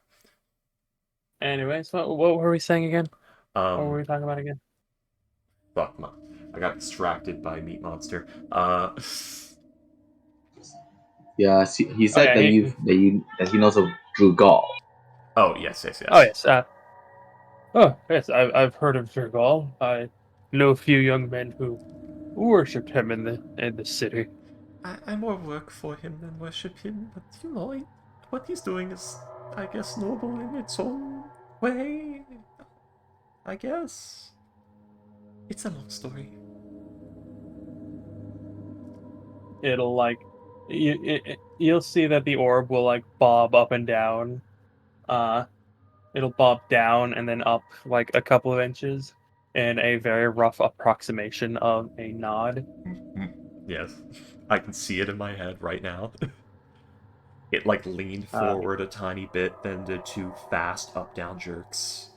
what were we saying again? What were Um, we talking about again? fuck man. I got distracted by Meat Monster. Yeah, he said yeah, that he knows of Drugal. Oh, yes. Oh yes. I've heard of Zergal. I know a few young men who worshipped him in the city. I more work for him than worship him, but you know, what he's doing is, I guess, noble in its own way. I guess. It's a long story. It'll like you'll see that the orb will like bob up and down. It'll bob down and then up like a couple of inches in a very rough approximation of a nod. Yes. I can see it in my head right now. It like leaned forward a tiny bit, then did two fast up-down jerks.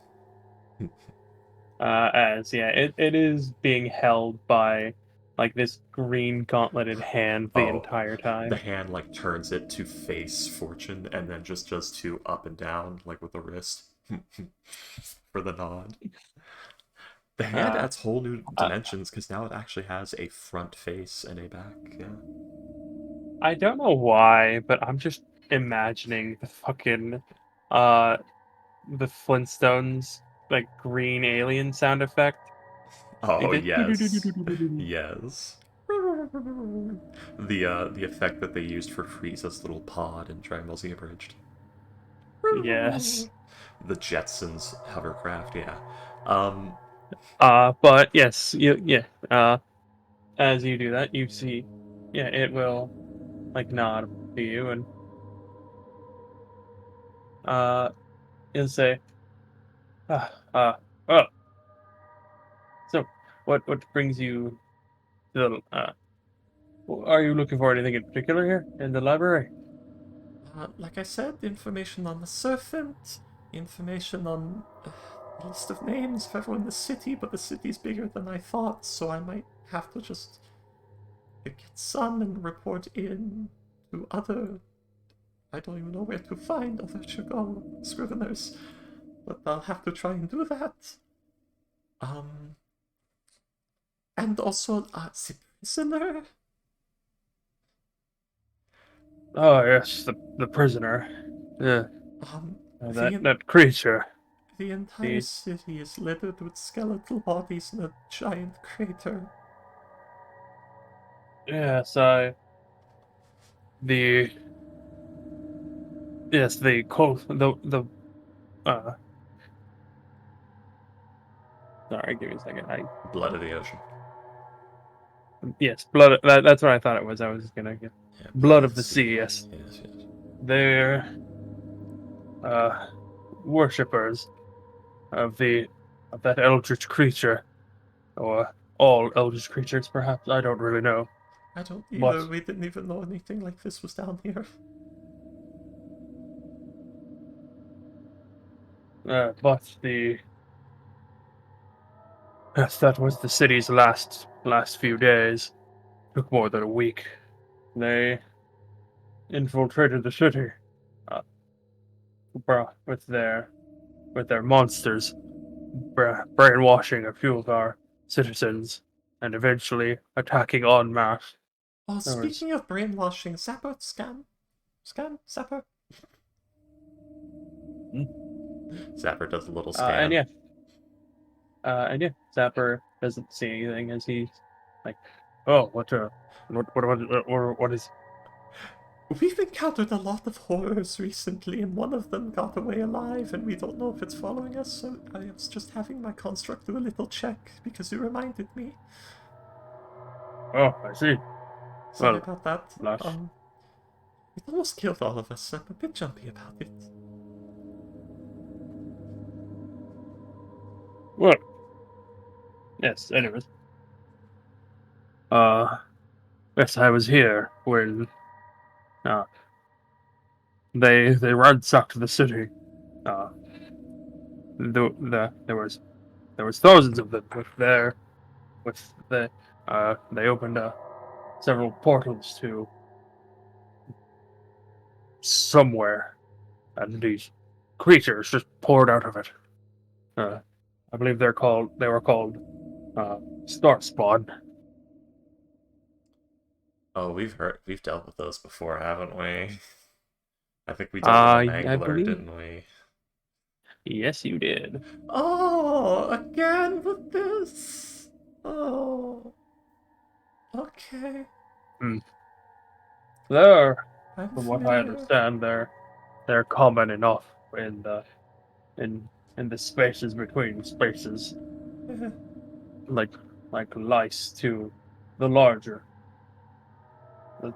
It is being held by like this green gauntleted hand the entire time. The hand like turns it to face Fortune and then just does two up and down, like with the wrist. For the nod. The hand adds whole new dimensions because now it actually has a front face and a back. Yeah. I don't know why, but I'm just imagining the fucking the Flintstones like green alien sound effect. Oh Like yes. Yes. The effect that they used for Frieza's little pod in Dragon Ball Z Abridged. Yes. The Jetsons hovercraft, yeah. But yes, as you do that, you see, it will like nod to you and it'll say, oh, so what brings you to the are you looking for anything in particular here in the library? Like I said, information on the serpent, information on a list of names of everyone in the city, but the city's bigger than I thought, so I might have to just get some and report in to other. I don't even know where to find other Chagall scriveners. but I'll have to try and do that. And also, the prisoner. Oh yes, the prisoner. Yeah, The that creature. the entire The city is littered with skeletal bodies in a giant crater. yes, I the yes the cold the uh. Sorry, give me a second. Blood of the ocean. Yes, blood. That's what I thought it was. I was gonna get Yeah, blood of the sea. Yes, Yes, yes. they're worshippers of that eldritch creature, or all eldritch creatures, perhaps. I don't really know. I don't But either. We didn't even know anything like this was down here. but the yes, that was the city's last few days. Took more than a week. They infiltrated the city, uh, with their monsters, brainwashing a few of our citizens, and eventually attacking en masse. Oh, There was, speaking of brainwashing, Zapper, Zapper. Hmm. Zapper does a little and scan. yeah, Zapper doesn't see anything as he's like, oh, what is? We've encountered a lot of horrors recently, and one of them got away alive, and we don't know if it's following us, so I was just having my construct do a little check, because you reminded me. Oh, I see. Sorry Well, about that. Lush. It almost killed all of us. I'm a bit jumpy about it. Well, yes. Anyways, uh, yes, I was here when uh they ransacked the city. Uh, there was thousands of them with they opened several portals to somewhere, and these creatures just poured out of it. I believe they were called Star Spawn. Oh, we've dealt with those before, haven't we? I think we dealt with a I mangler, believe. didn't we? Yes, you did. Oh, again with this? Oh, okay. Hmm. They're, I'm from what I familiar. understand, they're common enough in in the spaces between spaces, Eh, like lice the larger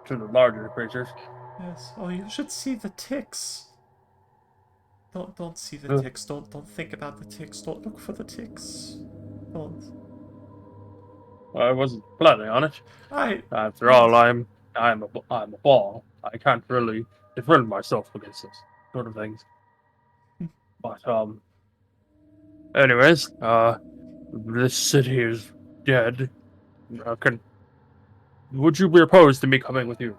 to the larger creatures. yes. Oh, you should see the ticks. Don't see the Uh, ticks. Don't think about the ticks. Don't look for the ticks. Don't. I wasn't planning on it. I. After all, Yes. I'm a ball. I can't really defend myself against this sort of things. But anyways, this city is dead. Can would you be opposed to me coming with you?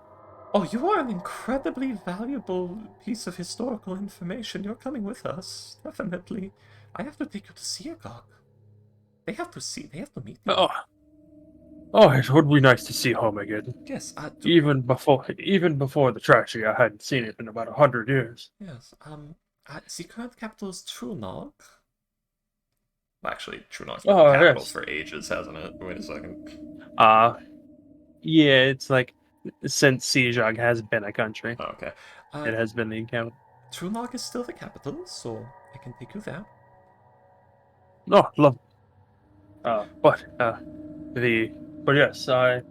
Oh, you are an incredibly valuable piece of historical information. You're coming with us, definitely. I have to take you to Synagogue. They have to meet you. Oh, oh, it would be nice to see home again. Yes, Even before the tragedy, I hadn't seen it in about 100 years. yes, the current capital is Trunog. Actually, Trunog's been the Oh capital yes. for ages, hasn't it? Wait a second. Uh yeah, it's like since Sejong has been a country, Oh, okay. it has been the account. Trunog is still the capital, so I can take you there. Oh, love. But the but yes, I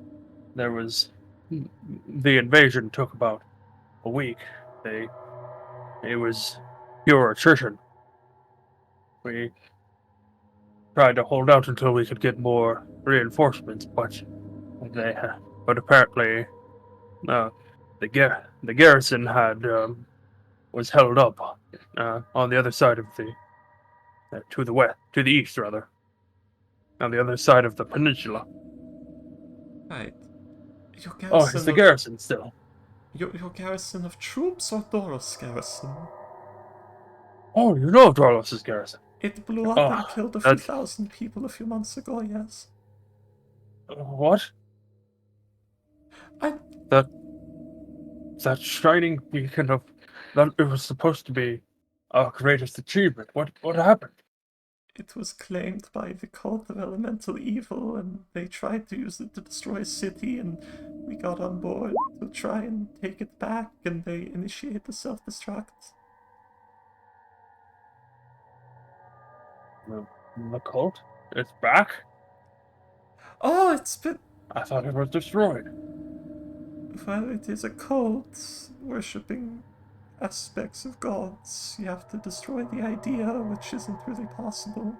there was the invasion took about a week. They It was pure attrition. We tried to hold out until we could get more reinforcements, they but apparently uh, the garrison had was held up on the other side of the to the east rather, on the other side of the peninsula. Right. Your Oh, it's garrison the of garrison still. your garrison of troops or Doros garrison? Oh, you know Dorlos's garrison. It blew up Oh, and killed a few that- thousand people a few months ago, yes. What? I That shining beacon of that it was supposed to be our greatest achievement. What happened? It was claimed by the cult of elemental evil, and they tried to use it to destroy a city, and we got on board to try and take it back, and they initiated the self-destruct. The cult? It's back? Oh, it's been... I thought it was destroyed. Well, it is a cult worshipping aspects of gods. You have to destroy the idea, which isn't really possible.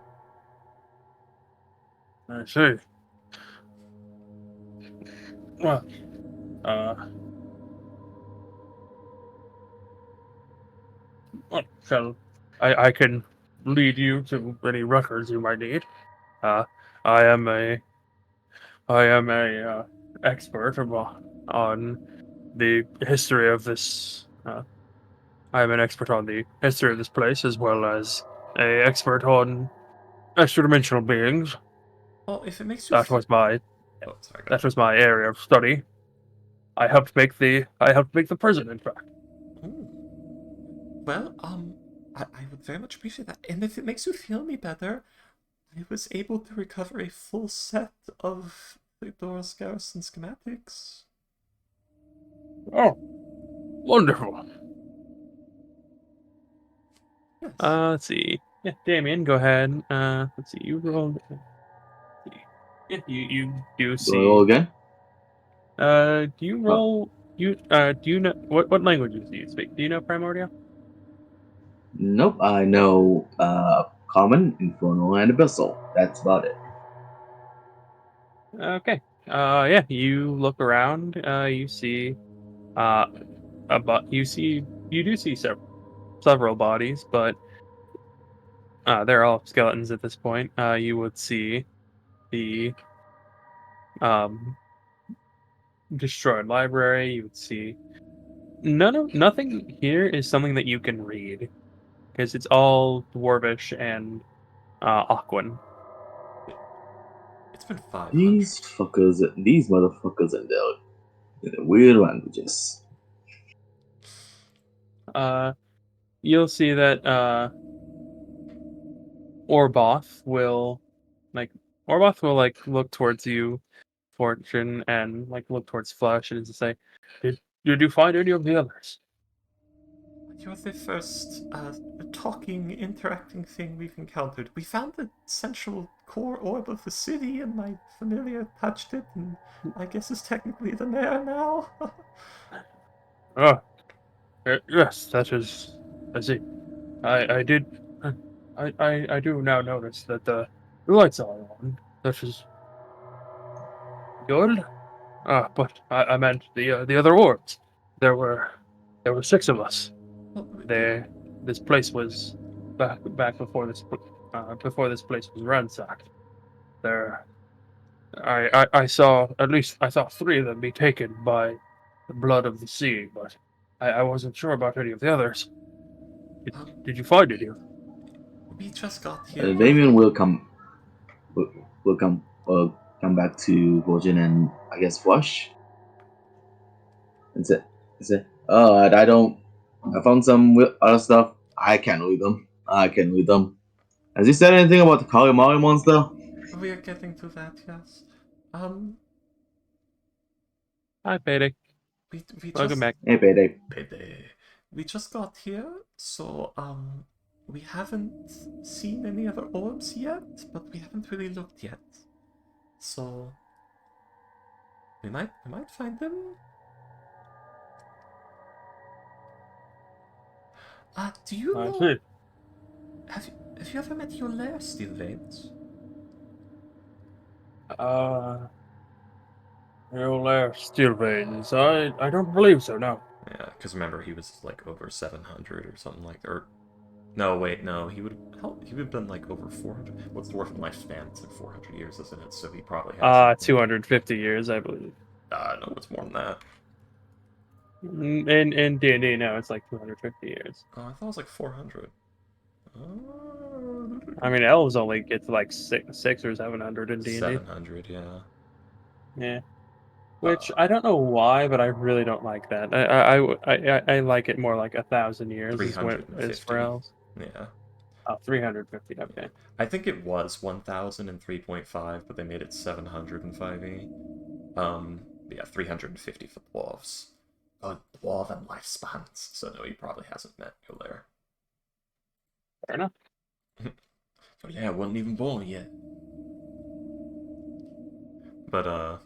I see. Well, what shall I can lead you to any records you might need. Uh, I am a expert on the history of this. I am an expert on the history of this place, as well as a expert on extra-dimensional beings. Oh, if it makes you That was my Oh, sorry, go that ahead. was my area of study. I helped make the prison, in fact. Ooh. Well, I would very much appreciate that. And if it makes you feel any better, I was able to recover a full set of the Doris Garrison schematics. Oh, wonderful. Yes. Let's see. Yeah, Damien, go ahead. Let's see. You rolled. Yeah, you do Do I roll see. again? Do you Oh, roll? Do you know what languages do you speak? Do you know Primordial? nope. I know Common, Infernal, and Abyssal. That's about it. Okay. Yeah. You look around. You see. You do see several bodies, but they're all skeletons at this point. You would see the um destroyed library. You would see nothing here is something that you can read because it's all dwarvish and Aquan. It's been 500. These motherfuckers in their weird languages. You'll see that Orboth will like look towards you, Fortune, and like look towards Flush and just say, "Did you find any of the others?" You're the first talking, interacting thing we've encountered. We found the central core orb of the city, and my familiar touched it, and I guess is technically the mayor now. Oh, yes, that is. I see. I did. I do now notice that the lights are on. That is good. But I meant the other orbs. There were there were six of us. Well, There, this place was back before this place was ransacked. There, I saw at least I saw three of them be taken by the blood of the sea, but I wasn't sure about any of the others. Did you find any of them? we just got here. We Damien will, will come back to Fortune and I guess Flush and say, oh, I don't. I found some other stuff. I can't read them. I can't read them. Has he said anything about the Kalimari monster? we are getting to that, yes. Um, Hi, Payday. we Welcome just back. Hey, Payday. we just got here, so we haven't seen any other orbs yet, but we haven't really looked yet. So we might find them. Do you I know? see. Have you ever met your lair, Steel Veins? Uh, Real steel veins. I don't believe so. No. Yeah, because remember he was like over 700 or something like that. Or no, wait, no, he would have been like over 400. What's dwarven lifespan? It's like 400 years, isn't it? So he probably has. 250 years, I believe. No, it's more than that. In D&D now, it's like 250 years. Oh, I thought it was like 400. I mean, elves only get to like six or 700 in D&D. 700, yeah. Yeah. Which I don't know why, but I really don't like that. I like it more like 1,000 years is what is for 350. elves. Yeah. Oh, 350. Yeah. Okay. I think it was 1,000 in 3.5, but they made it 700 in 5e. Yeah, 350 for dwarves. Oh, dwarven lifespans. So no, he probably hasn't met your lair. Fair enough. So yeah, I wasn't even born yet. But well,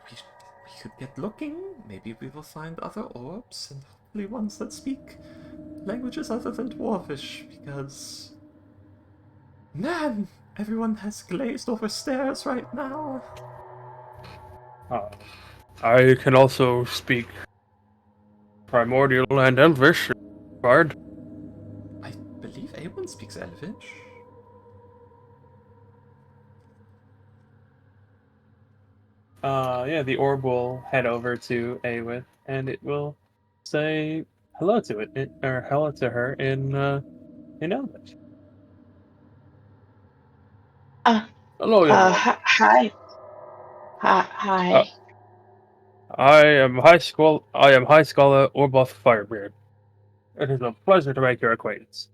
we could get looking. Maybe we will find other orbs, and hopefully ones that speak languages other than Dwarvish, because man, everyone has glazed over stares right now. I can also speak Primordial and Elvish. Bard. I believe Awen speaks Elvish. Yeah, the orb will head over to Awith, and it will say hello to it, or hello to her in Elvish. Uh, Hello, young one. hi. Hi. Uh, Hi. I am High Scholar Orboth Firebeard. It is a pleasure to make your acquaintance,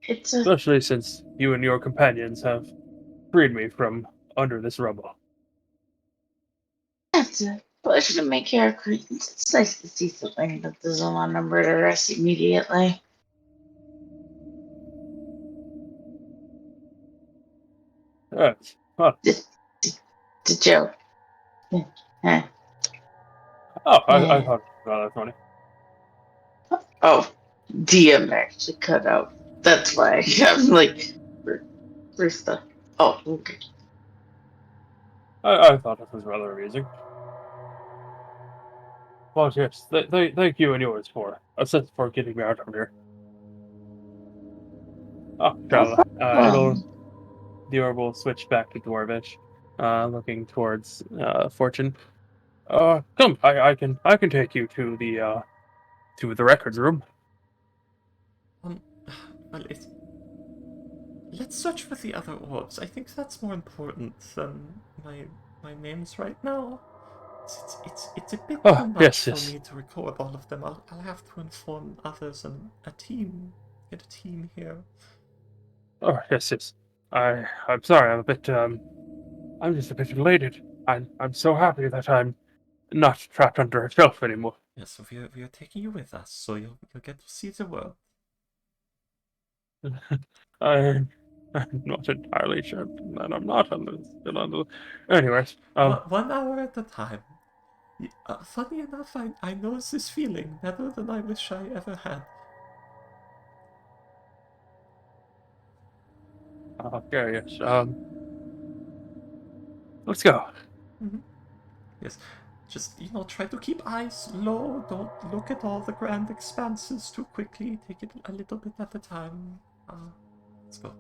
It's a especially since you and your companions have freed me from under this rubble. it's a pleasure to make your acquaintance. It's nice to see something that doesn't want to murder us immediately. Yes. Huh. The joke. Yeah. Oh, I Yeah. thought it was rather funny. Oh, DM actually cut out. That's why I'm like, where's the? Oh, okay. I thought it was rather amusing. Well, yes, thank you and yours for getting me out of here. Oh, No Shala. problem. The orb will switch back to Dwarvish, looking towards Fortune. Come, I can take you to the records room. Um, well, let's search for the other orbs. I think that's more important than my names right now. It's a bit too Oh, much yes, for yes. me to record all of them. I'll have to inform others and a team. Get a team here. Oh, yes, yes. I'm sorry. I'm just a bit elated. I'm so happy that I'm not trapped under a shelf anymore. Yeah, so we are taking you with us, so you'll get to see the world. I'm not entirely sure that I'm not still under. Anyways, One hour at a time. Funny enough, I know this feeling better than I wish I ever had. okay, yes. Let's go. Mhm. Yes, just, try to keep eyes low. Don't look at all the grand expanses too quickly. Take it a little bit at a time. Let's go.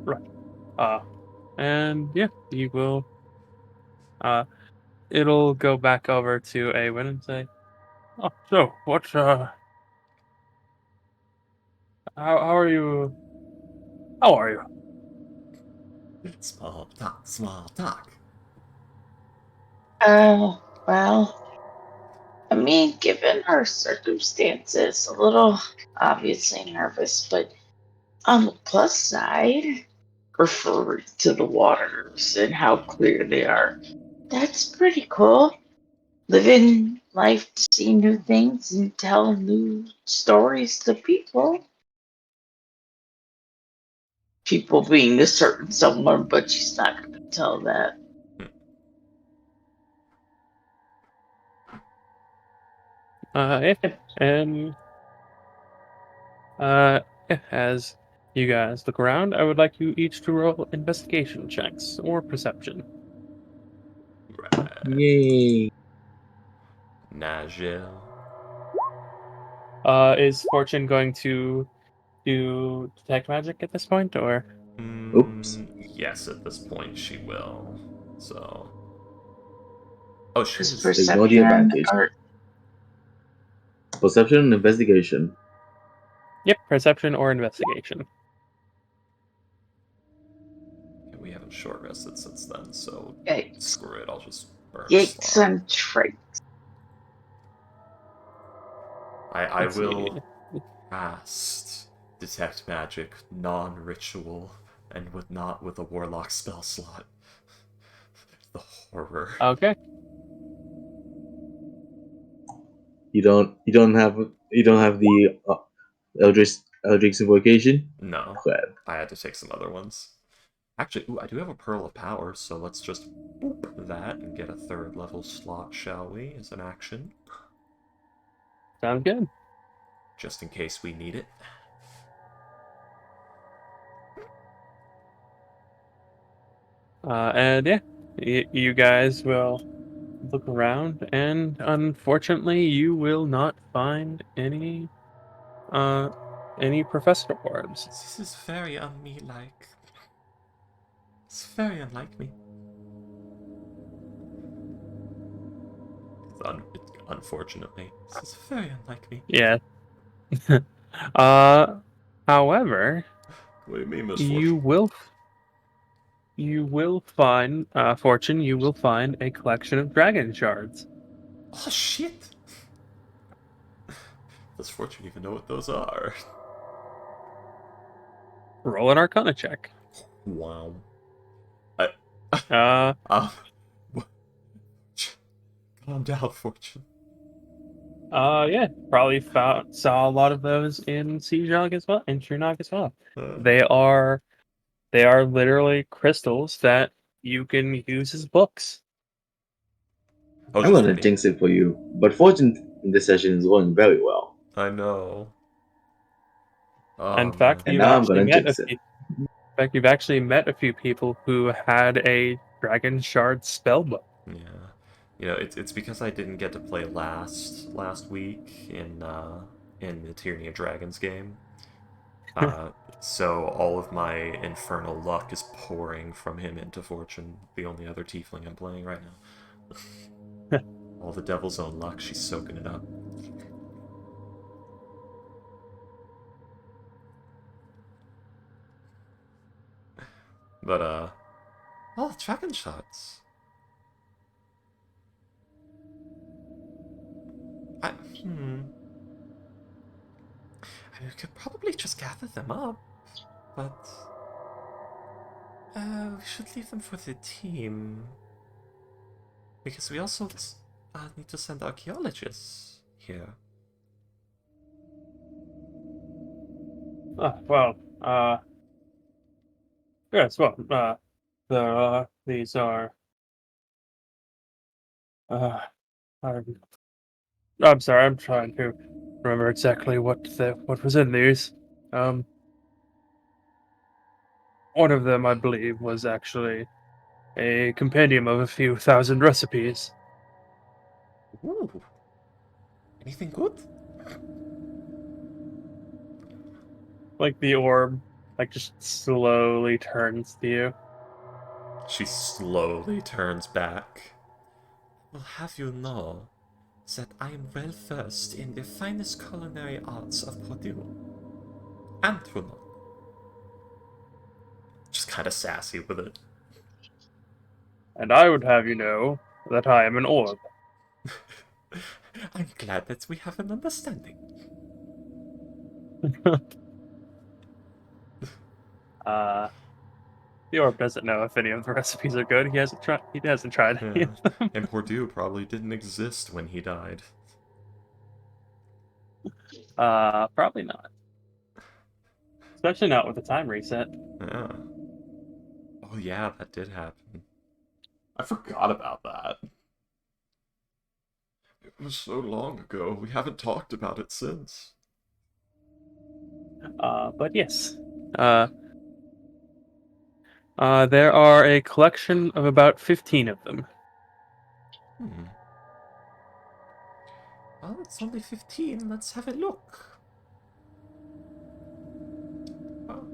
Right. And yeah, you will. It'll go back over to Awen and say, "Oh, so how are you? How are you?" Small talk, small talk. Well, I mean, given our circumstances, a little obviously nervous, but on the plus side, referring to the waters and how clear they are, that's pretty cool. Living life to see new things and tell new stories to people. People being a certain someone, but she's not going to tell that. Yeah, and yeah, as you guys look around, I would like you each to roll investigation checks or perception. Right. Yay! Nigel. Is Fortune going to do detect magic at this point, or? Oops. Yes, at this point she will. So, Oh, she Is is. Ignore the perception advantage. or Perception and investigation. Yep, perception or investigation. We haven't short rested since then, so yikes, screw it. I'll just burn a yikes slot. and trike? I Let's see. will cast detect magic, non-ritual, and not with a warlock spell slot. The horror. Okay. You don't have the Eldritch invocation. No, Crap. I had to take some other ones. Actually, ooh, I do have a Pearl of Power, so let's just boop that and get a 3rd level slot, shall we, as an action. Sounds good. Just in case we need it. And yeah, you guys will look around, and unfortunately, you will not find any professor orbs. This is very un-me-like. It's very unlike me. Unfortunately, this is very unlike me. Yeah. uh, however, What do you mean, you misfortune? will find, Fortune, you will find a collection of dragon shards. Oh shit! Does Fortune even know what those are? Roll an Arcana check. Wow. Uh, Um, calm down, Fortune. yeah, probably saw a lot of those in Sejog as well, in Trunag as well. Uh, They are literally crystals that you can use as books. oh, I'm just gonna ready. jinx it for you, but fortune in this session is going very well, I know. In Oh fact, man. and now I'm gonna jinx it. in fact, you've actually met a few people who had a dragon shard spellbook. Yeah. You know, it's because I didn't get to play last week in the Tyranny of Dragons game. Uh, so all of my infernal luck is pouring from him into Fortune, the only other tiefling I'm playing right now. All the devil's own luck, she's soaking it up. But oh, dragon shots. I I mean, we could probably just gather them up, but we should leave them for the team. Because we also need to send archaeologists here. Well, yes, well, these are, uh, I'm sorry, I'm trying to remember exactly what was in these. One of them, I believe, was actually a compendium of a few thousand recipes. Ooh, anything good? Like the orb, like just slowly turns to you. She slowly turns back. Will have you know that I am well versed in the finest culinary arts of Purdue and Trunok. Just kind of sassy with it. And I would have you know that I am an orb. I'm glad that we have an understanding. uh, the orb doesn't know if any of the recipes are good. He hasn't tried. He hasn't tried any Yeah, of them. and Purdue probably didn't exist when he died. Probably not. Especially not with the time reset. Yeah. Oh yeah, that did happen. I forgot about that. It was so long ago. We haven't talked about it since. But yes. Uh, there are a collection of about 15 of them. Hmm. Well, it's only 15. Let's have a look. Oh,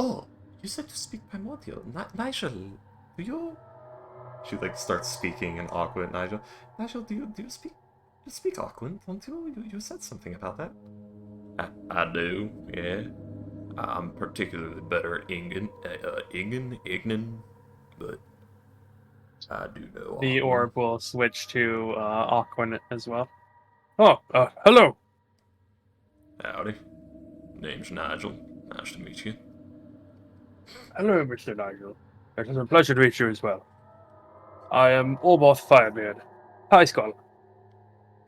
oh, you said to speak primordial. Nigel, do you She like starts speaking in Auckland. Nigel, do you speak Auckland? Don't you said something about that? I do, yeah. I'm particularly better at Ignan, but I do know The Auckland. orb will switch to Aquan as well. Oh, hello. Howdy. Name's Nigel. Nice to meet you. Hello, Mr. Nigel. It is a pleasure to meet you as well. I am Orboth Firebeard. Hi, Scholar.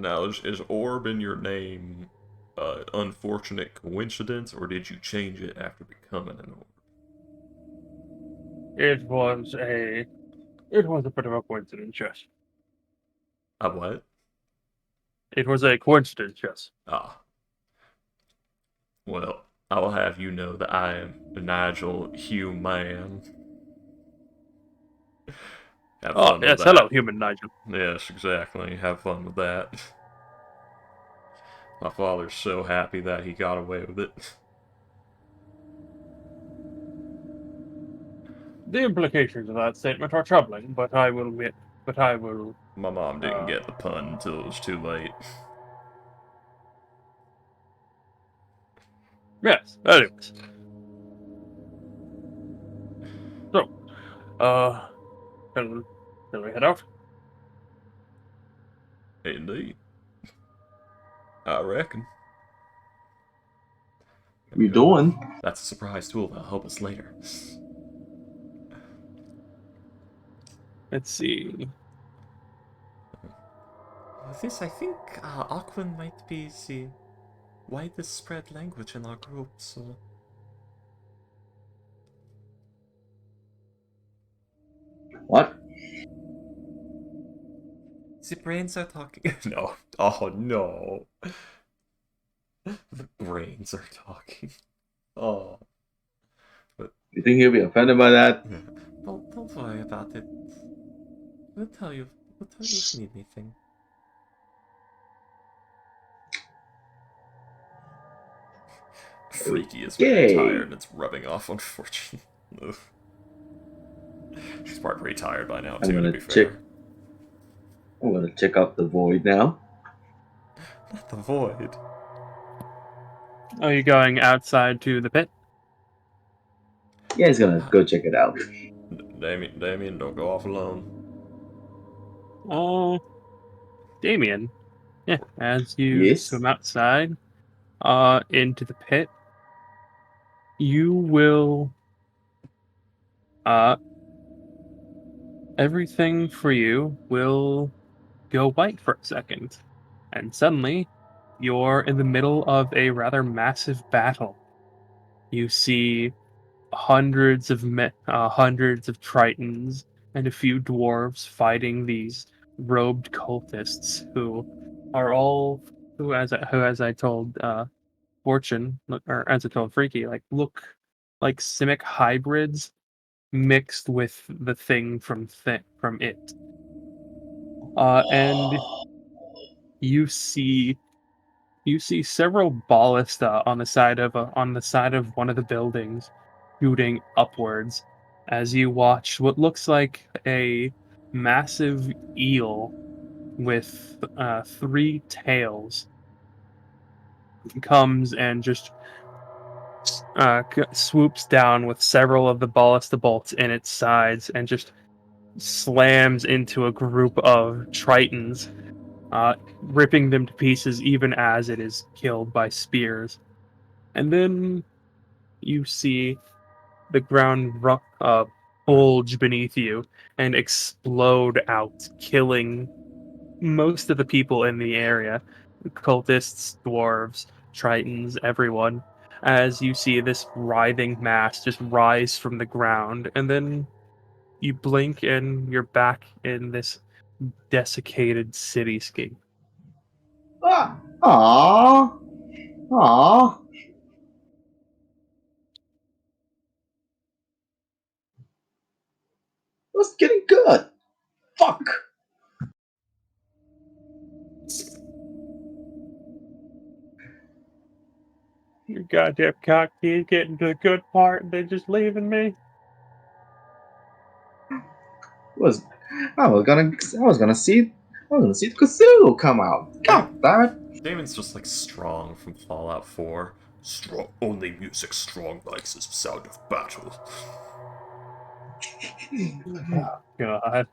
Now, is Orb in your name unfortunate coincidence, or did you change it after becoming an Orb? It was a bit of a coincidence, yes. A what? It was a coincidence, yes. Ah. Well, I will have you know that I am Nigel Human. Have Oh, fun with yes, hello, that. human Nigel. Yes, exactly. Have fun with that. My father's so happy that he got away with it. The implications of that statement are troubling, but I will My mom didn't uh, get the pun until it was too late. yes, anyways. So, uh, shall we head out? Indeed. I reckon. You doing? That's a surprise tool that'll help us later. Let's see. This, I think, Auckland might be the widest spread language in our group, so... What? The brains are talking. No. Oh, no. The brains are talking. Oh. You think he'll be offended by that? Don't worry about it. We'll tell you. We'll tell you if you need anything. Freaky is very Okay. tired and it's rubbing off, unfortunately. Ugh. She's probably pretty tired by now, I'm too, to gonna be check. fair. I'm gonna check out the void now. Not the void. Are you going outside to the pit? Yeah, he's gonna go check it out. Damien, don't go off alone. Oh, Damien. Yeah, as you Yes. swim outside, into the pit, you will, uh, everything for you will go white for a second. And suddenly, you're in the middle of a rather massive battle. You see hundreds of tritons and a few dwarves fighting these robed cultists who are all who as I told Fortune or as I told Freaky look like Simic hybrids mixed with the thing from it. And you see several ballista on the side of one of the buildings shooting upwards as you watch what looks like a massive eel with three tails comes and just swoops down with several of the ballista bolts in its sides and just slams into a group of tritons, ripping them to pieces even as it is killed by spears. And then you see the ground bulge beneath you and explode out, killing most of the people in the area, cultists, dwarves, tritons, everyone, as you see this writhing mass just rise from the ground. And then you blink and you're back in this desiccated cityscape. Ah, aww, aww. It's getting good. Fuck. You goddamn cocktease getting to the good part and then just leaving me. Was I was gonna see Cthulhu come out. God damn it! Damon's just like Strong from Fallout 4. Strong, only music Strong likes is the sound of battle. God.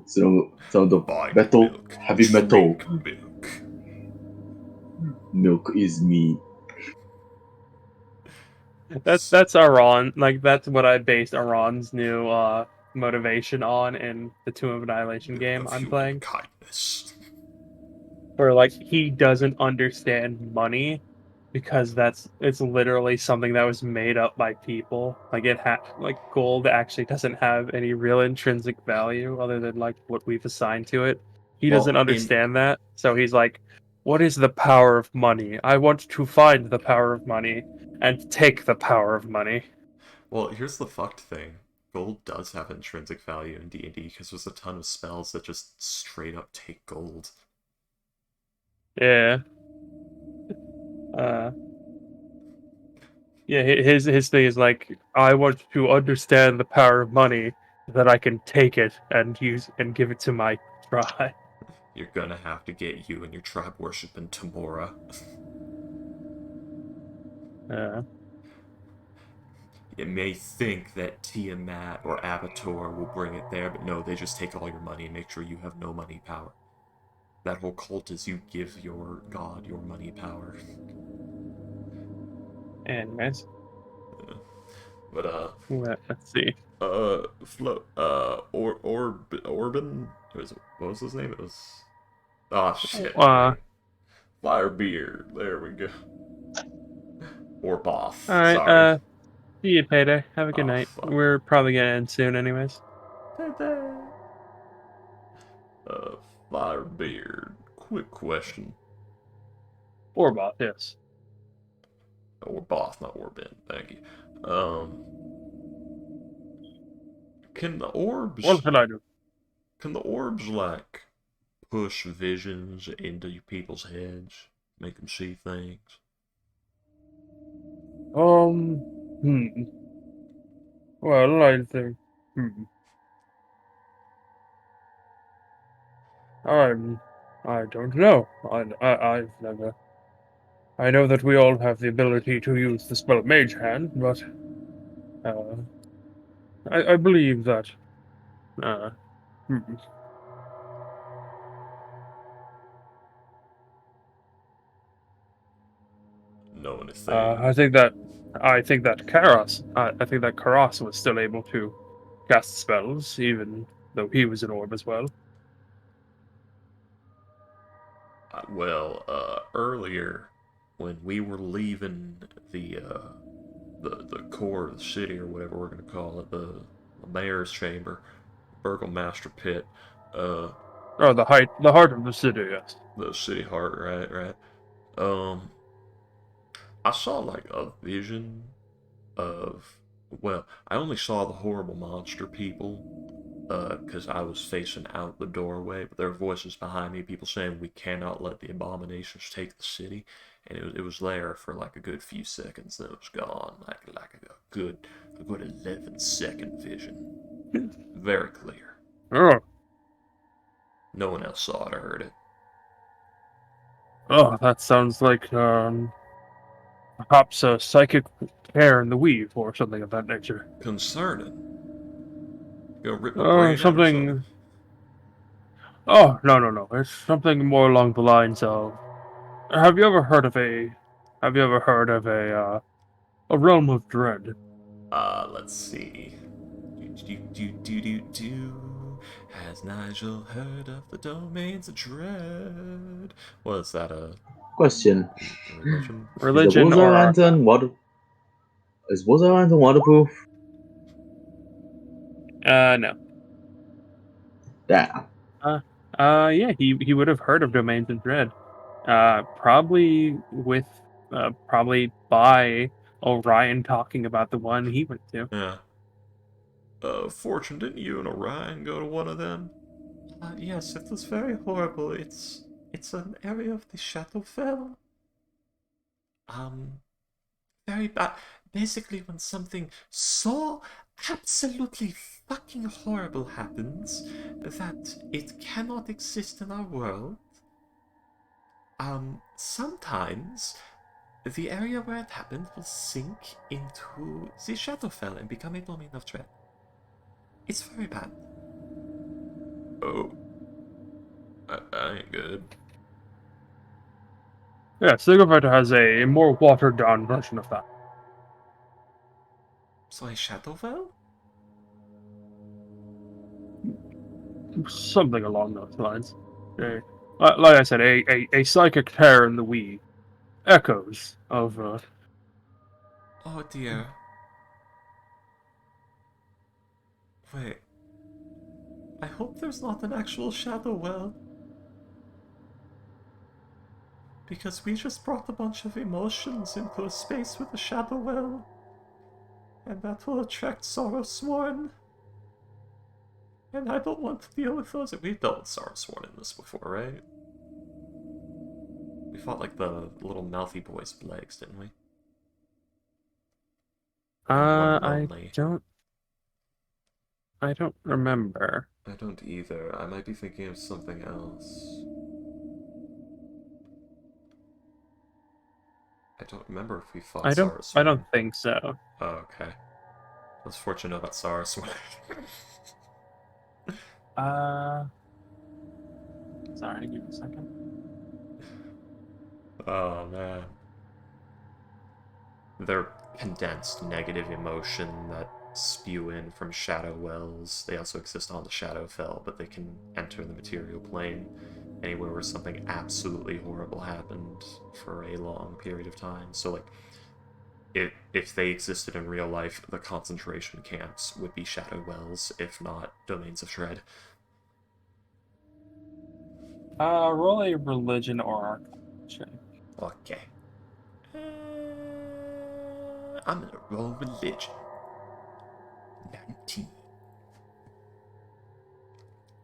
So the Find metal, milk, heavy metal, drink milk. milk is me. That's Aron. Like that's what I based Aron's new motivation on in the Tomb of Annihilation Milk game of I'm human playing. kindness. Where like he doesn't understand money because it's literally something that was made up by people. Like like gold actually doesn't have any real intrinsic value other than like what we've assigned to it. He doesn't Well, in understand that. So he's like, what is the power of money? I want to find the power of money and take the power of money. well, here's the fucked thing. Gold does have intrinsic value in D&D because there's a ton of spells that just straight up take gold. Yeah. Uh yeah, his thing is like I want to understand the power of money so that I can take it and use and give it to my tribe. You're gonna have to get you and your tribe worshiping Tamora. Uh, You may think that Tiamat or Abator will bring it there, but no, they just take all your money and make sure you have no money power. That whole cult is you give your god your money power. anyways, But let's see. Orban. What was his name? It was. Ah, shit, Uh, brain. Firebeard. There we go. all Orboth. right. Sorry. See you, payday. Have a good Oh night. fuck. We're probably gonna end soon, anyways. Uh, Firebeard. Quick question. Orbot, yes. Orboth, not Orbin. Thank you. Can the orbs What can I do? can the orbs like push visions into people's heads, make them see things? Um, hmm. Well, I think. Hmm. I'm. I don't know. I've never. I know that we all have the ability to use the spell Mage Hand, but uh, I believe that. Uh, hmm. Know anything? I think that. I think that Karas. I think that Karas was still able to cast spells, even though he was an orb as well. Well, earlier when we were leaving the core of the city or whatever we're gonna call it, the mayor's chamber, Burgomaster pit, uh, Oh, the heart of the city. Yes. the city heart, right, right. Um, I saw like a vision of, well, I only saw the horrible monster people, because I was facing out the doorway, but there were voices behind me, people saying we cannot let the abominations take the city, and it was there for like a good few seconds, then it was gone, like a good 11-second vision, very clear. Oh, No one else saw it or heard it. oh, that sounds like perhaps a psychic tear in the weave or something of that nature. Concerning. You gonna rip my brain out or something? Something. Oh, no, no, no. It's something more along the lines of. Have you ever heard of a? Have you ever heard of a realm of dread? Let's see. Do. Has Nigel heard of the domains of dread? What is that, a Question: religion? Is the Religion bullseye or lantern water? Is bullseye lantern waterproof? no. Damn. Yeah, he would have heard of domains of dread. Probably with probably by Orion talking about the one he went to. Yeah. Fortune, didn't you and Orion go to one of them? Yes, it was very horrible. It's an area of the Shadowfell. Um, very bad. Basically, when something so absolutely fucking horrible happens, that it cannot exist in our world, sometimes the area where it happened will sink into the Shadowfell and become a domain of dread. It's very bad. Oh. That ain't good. Yeah, Sigurd has a more watered down version of that. So a Shadowfell? Something along those lines. Like I said, a psychic tear in the weave. Echoes of Oh dear. Wait. I hope there's not an actual Shadowwell. Because we just brought a bunch of emotions into a space with a Shadowwell. And that will attract Sorrowsworn. And I don't want to deal with those. We've dealt with Sorrowsworn in this before, right? We fought like the little mouthy boys with legs, didn't we? One I lonely. don't remember. I don't either. I might be thinking of something else. I don't remember if we fought Saraswine. I don't think so. Oh, okay. I was fortunate about Saraswine. Sorry, give me a second. Oh man. They're condensed negative emotion that spew in from shadow wells. They also exist on the Shadowfell, but they can enter the material plane anywhere where something absolutely horrible happened for a long period of time. So like if they existed in real life, the concentration camps would be shadow wells, if not domains of dread. Roll a religion or arcana check. Okay. I'm gonna roll religion.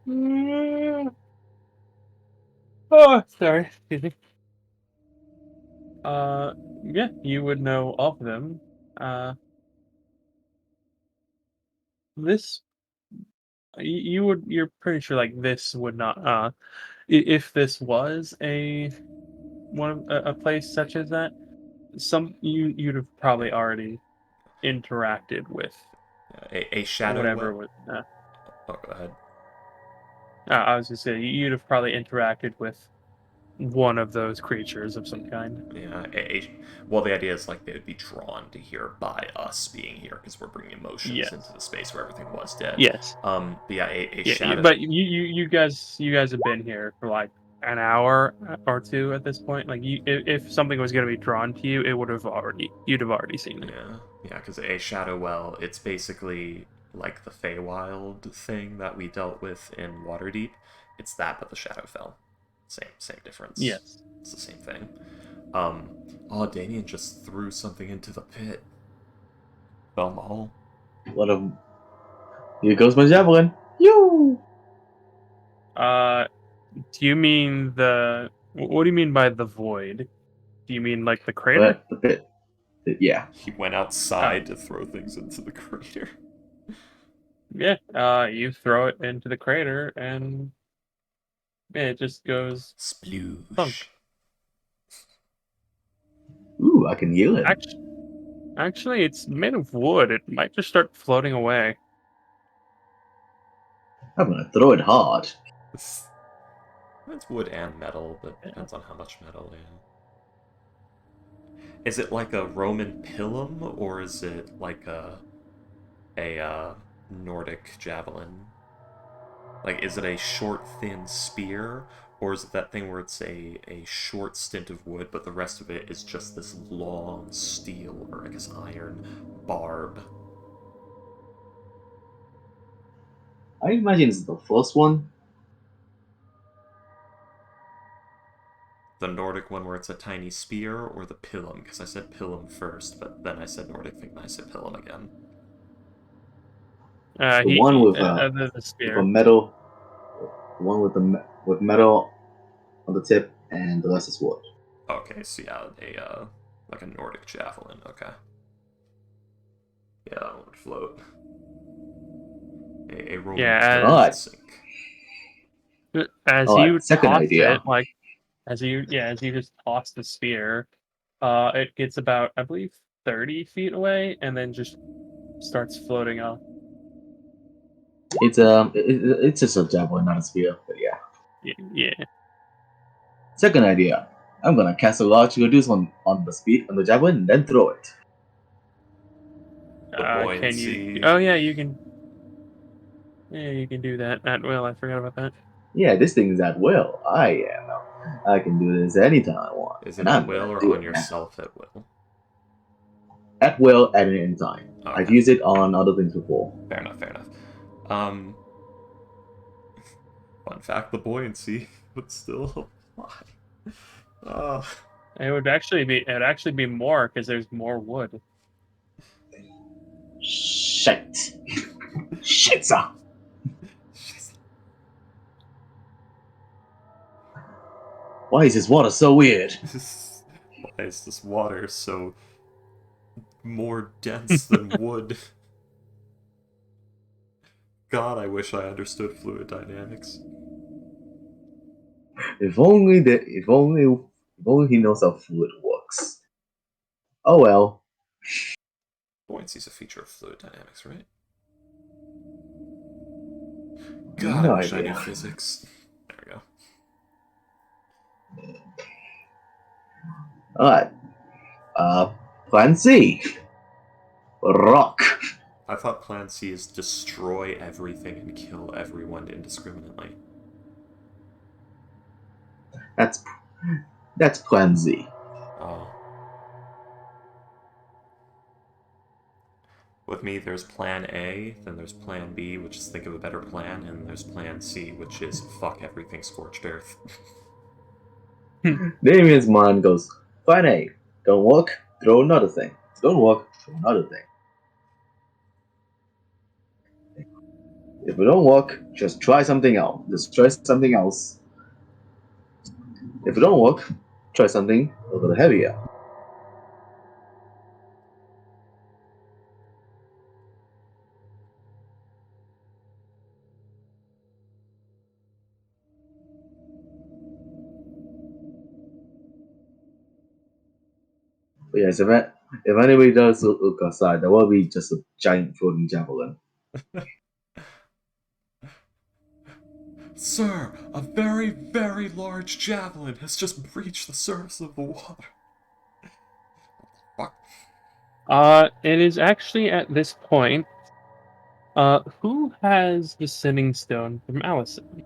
19. Oh, sorry. Excuse me. Yeah, you would know of them. This you're pretty sure like this would not if this was a place such as that, you'd have probably already interacted with A shadow whatever well. was. Oh, go ahead. I was just saying you'd have probably interacted with one of those creatures of some kind. Yeah, well, the idea is like they would be drawn to here by us being here because we're bringing emotions Yes. into the space where everything was dead. Yes. But yeah, a Yeah, shadow. but you guys have been here for like an hour or two at this point. Like if something was going to be drawn to you, you'd have already seen it. Yeah, because a shadow well, it's basically like the Feywild thing that we dealt with in Waterdeep. It's that, but the Shadowfell. Same difference. Yes. It's the same thing. Oh, Damien just threw something into the pit. Fell in the hole. What a. Here goes my javelin. You. Do you mean what do you mean by the void? Do you mean like the crater? The pit. Yeah. He went outside to throw things into the crater. Yeah. You throw it into the crater and it just goes Sploosh. thunk. Ooh, I can heal it. Actually, it's made of wood. It might just start floating away. I'm gonna throw it hard. It's wood and metal, but depends on how much metal, yeah. Is it like a Roman pilum, or is it like a Nordic javelin? Like, is it a short, thin spear, or is it that thing where it's a short stint of wood, but the rest of it is just this long steel, or I guess iron, barb? I imagine it's the first one. The Nordic one where it's a tiny spear, or the pilum? Because I said pilum first, but then I said Nordic thing, and I said pilum again. The one with the with spear. a metal. The one with metal on the tip, and the rest is wood. Okay, so yeah, like a Nordic javelin. Okay. Yeah, that one would float. A Roman Yeah, Alright. sink. as Alright, you second toss idea. it, like as you just toss the spear, it gets about, I believe, 30 feet away, and then just starts floating off. It's just a javelin, not a spear, but yeah. Yeah. Second idea. I'm gonna cast a large reduce on the javelin and then throw it. The Can you? buoyancy. Oh yeah, you can. Yeah, you can do that at will. I forgot about that. Yeah, this thing is at will. I can do this anytime I want. Is it And at I'm will gonna or do on it now. yourself at will? At will at any time. Okay. I've used it on other things before. Fair enough, fair enough. Fun fact, the buoyancy would still apply. It'd actually be more because there's more wood. Shit. Shit, sir. Why is this water so weird? Why is this water so more dense than wood? God, I wish I understood fluid dynamics. If only he knows how fluid works. Oh well. Buoyancy's a feature of fluid dynamics, right? God, No I wish I idea. knew physics. There we go. Alright. Plan C. Rock. I thought Plan C is destroy everything and kill everyone indiscriminately. That's Plan Z. Oh. With me, there's Plan A, then there's Plan B, which is think of a better plan, and there's Plan C, which is fuck everything scorched earth. Damien's mind goes, Plan A. Don't work, throw another thing. Don't work, throw another thing. If it don't work, just try something else. Just try something else. If it don't work, try something a little heavier. But yes, if anybody does look outside, there will be just a giant floating javelin. Sir, a very, very large javelin has just breached the surface of the water. Fuck. It is actually at this point. Who has the sending stone from Allison?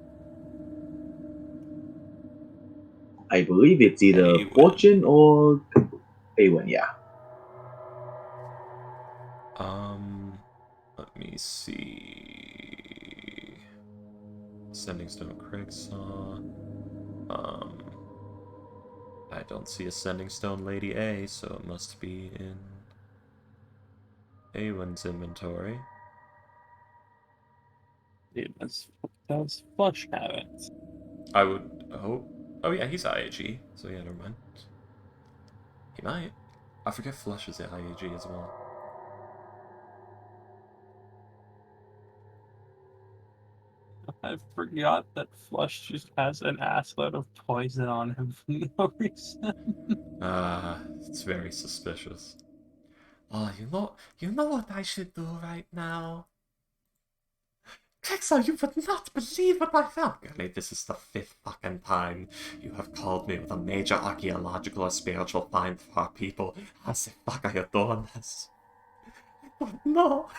I believe it's either Awen. Fortune or Awen, yeah. Let me see. Sending stone Craig saw. I don't see a sending stone Lady A, so it must be in Awen's inventory. Dude, does Flush have it? I would hope. Oh yeah, he's IAG, so yeah, never mind. He might. I forget Flush is at IAG as well. I forgot that Flush just has an assload of poison on him for no reason. It's very suspicious. Oh, you know what I should do right now? Krexel, you would not believe what I found. Really, this is the 5th fucking time you have called me with a major archaeological or spiritual find for our people. How the fuck are you doing this? I don't know.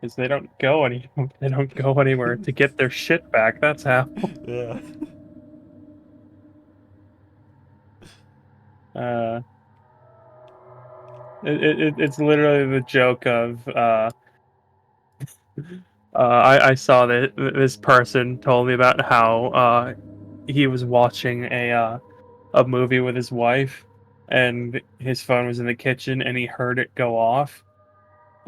Because they don't go anywhere to get their shit back. That's how. Yeah. It's literally the joke of I saw that this person told me about how he was watching a movie with his wife, and his phone was in the kitchen, and he heard it go off.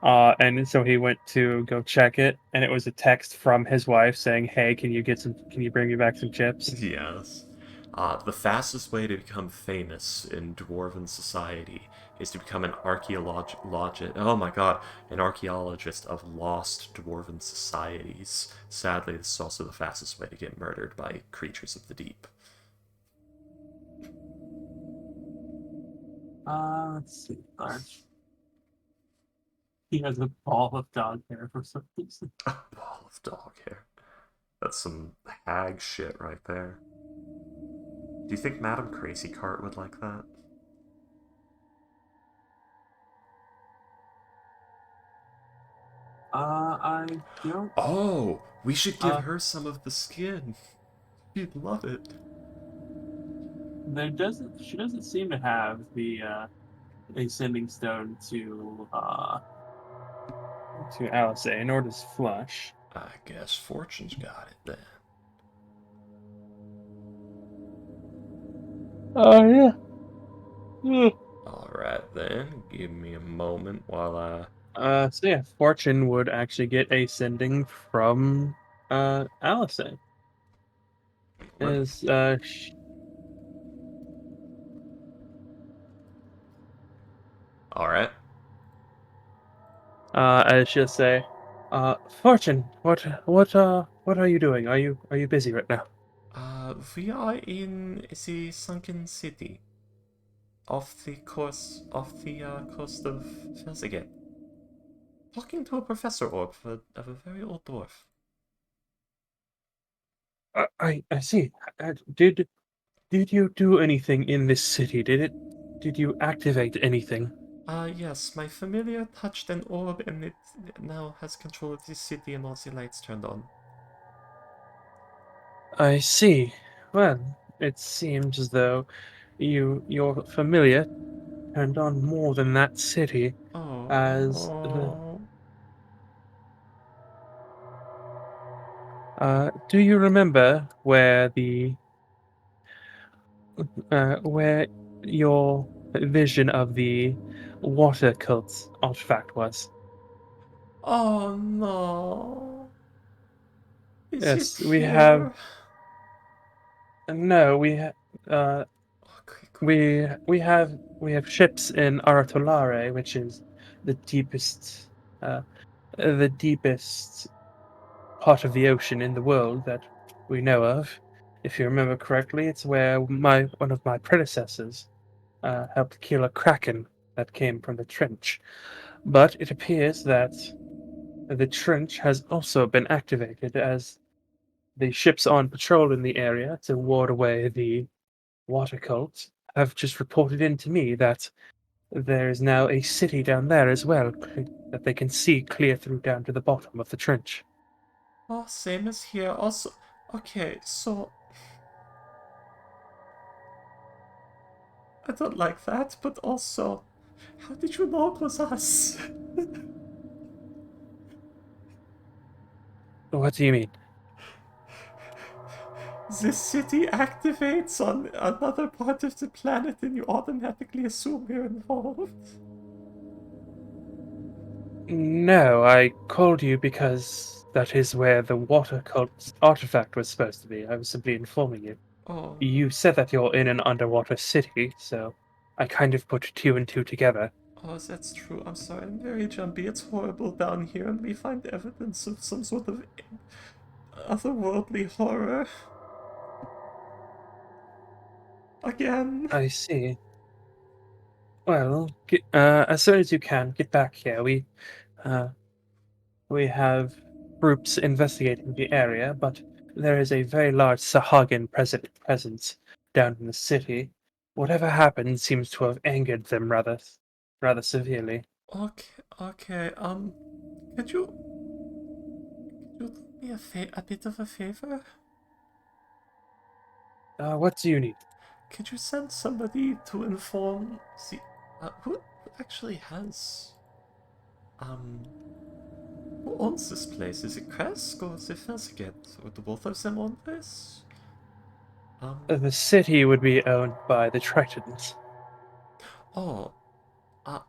And so he went to go check it, and it was a text from his wife saying, "Hey, can you bring me back some chips?" Yes. The fastest way to become famous in Dwarven society is to become an oh my god, an archaeologist of lost dwarven societies. Sadly, this is also the fastest way to get murdered by creatures of the deep. Let's see. He has a ball of dog hair for some reason. A ball of dog hair. That's some hag shit right there. Do you think Madame Crazy Cart would like that? I don't. Oh, we should give Uh, her some of the skin. She'd love it. She doesn't seem to have the ascending stone to Alizé, nor does Flush. I guess Fortune's got it then. Oh yeah. Alright then, give me a moment while I... So yeah, Fortune would actually get ascending from Alizé. Is Alright. as she'll say, Fortune, what are you doing? Are you busy right now? We are in the sunken city. Off the coast of Felsigate. Talking to a professor orb of a very old dwarf. I see. Did you do anything in this city? Did you activate anything? Yes, my familiar touched an orb and it now has control of this city and all the lights turned on. I see. Well, it seems as though your familiar turned on more than that city, as Oh. do you remember where your vision of the water cult artifact was? Oh no. Is it Yes, we have. here? No, Okay, cool. we have ships in Aratolare, which is the uh, deepest part of the ocean in the world that we know of. If you remember correctly, it's where one of my predecessors helped kill a kraken that came from the trench. But it appears that the trench has also been activated as the ships on patrol in the area to ward away the water cult have just reported in to me that there is now a city down there as well that they can see clear through down to the bottom of the trench. Oh, same as here. Also, okay, so I don't like that, but also, how did you know it was us? What do you mean? This city activates on another part of the planet and you automatically assume we're involved. No, I called you because that is where the water cult artifact was supposed to be. I was simply informing you. Oh, You said that you're in an underwater city, so I kind of put two and two together. oh, that's true. I'm sorry, I'm very jumpy. It's horrible down here and we find evidence of some sort of otherworldly horror. Again. I see. Well, as soon as you can, get back here. Uh, we have groups investigating the area, but there is a very large Sahagin presence down in the city. Whatever happened seems to have angered them rather severely. Okay, could you do me a bit of a favor? What do you need? Could you send somebody to inform who actually has, um, who owns this place? Is it Kresk or is it Felsiget? Or do both of them own this? The city would be owned by the Tritons. Oh, uh,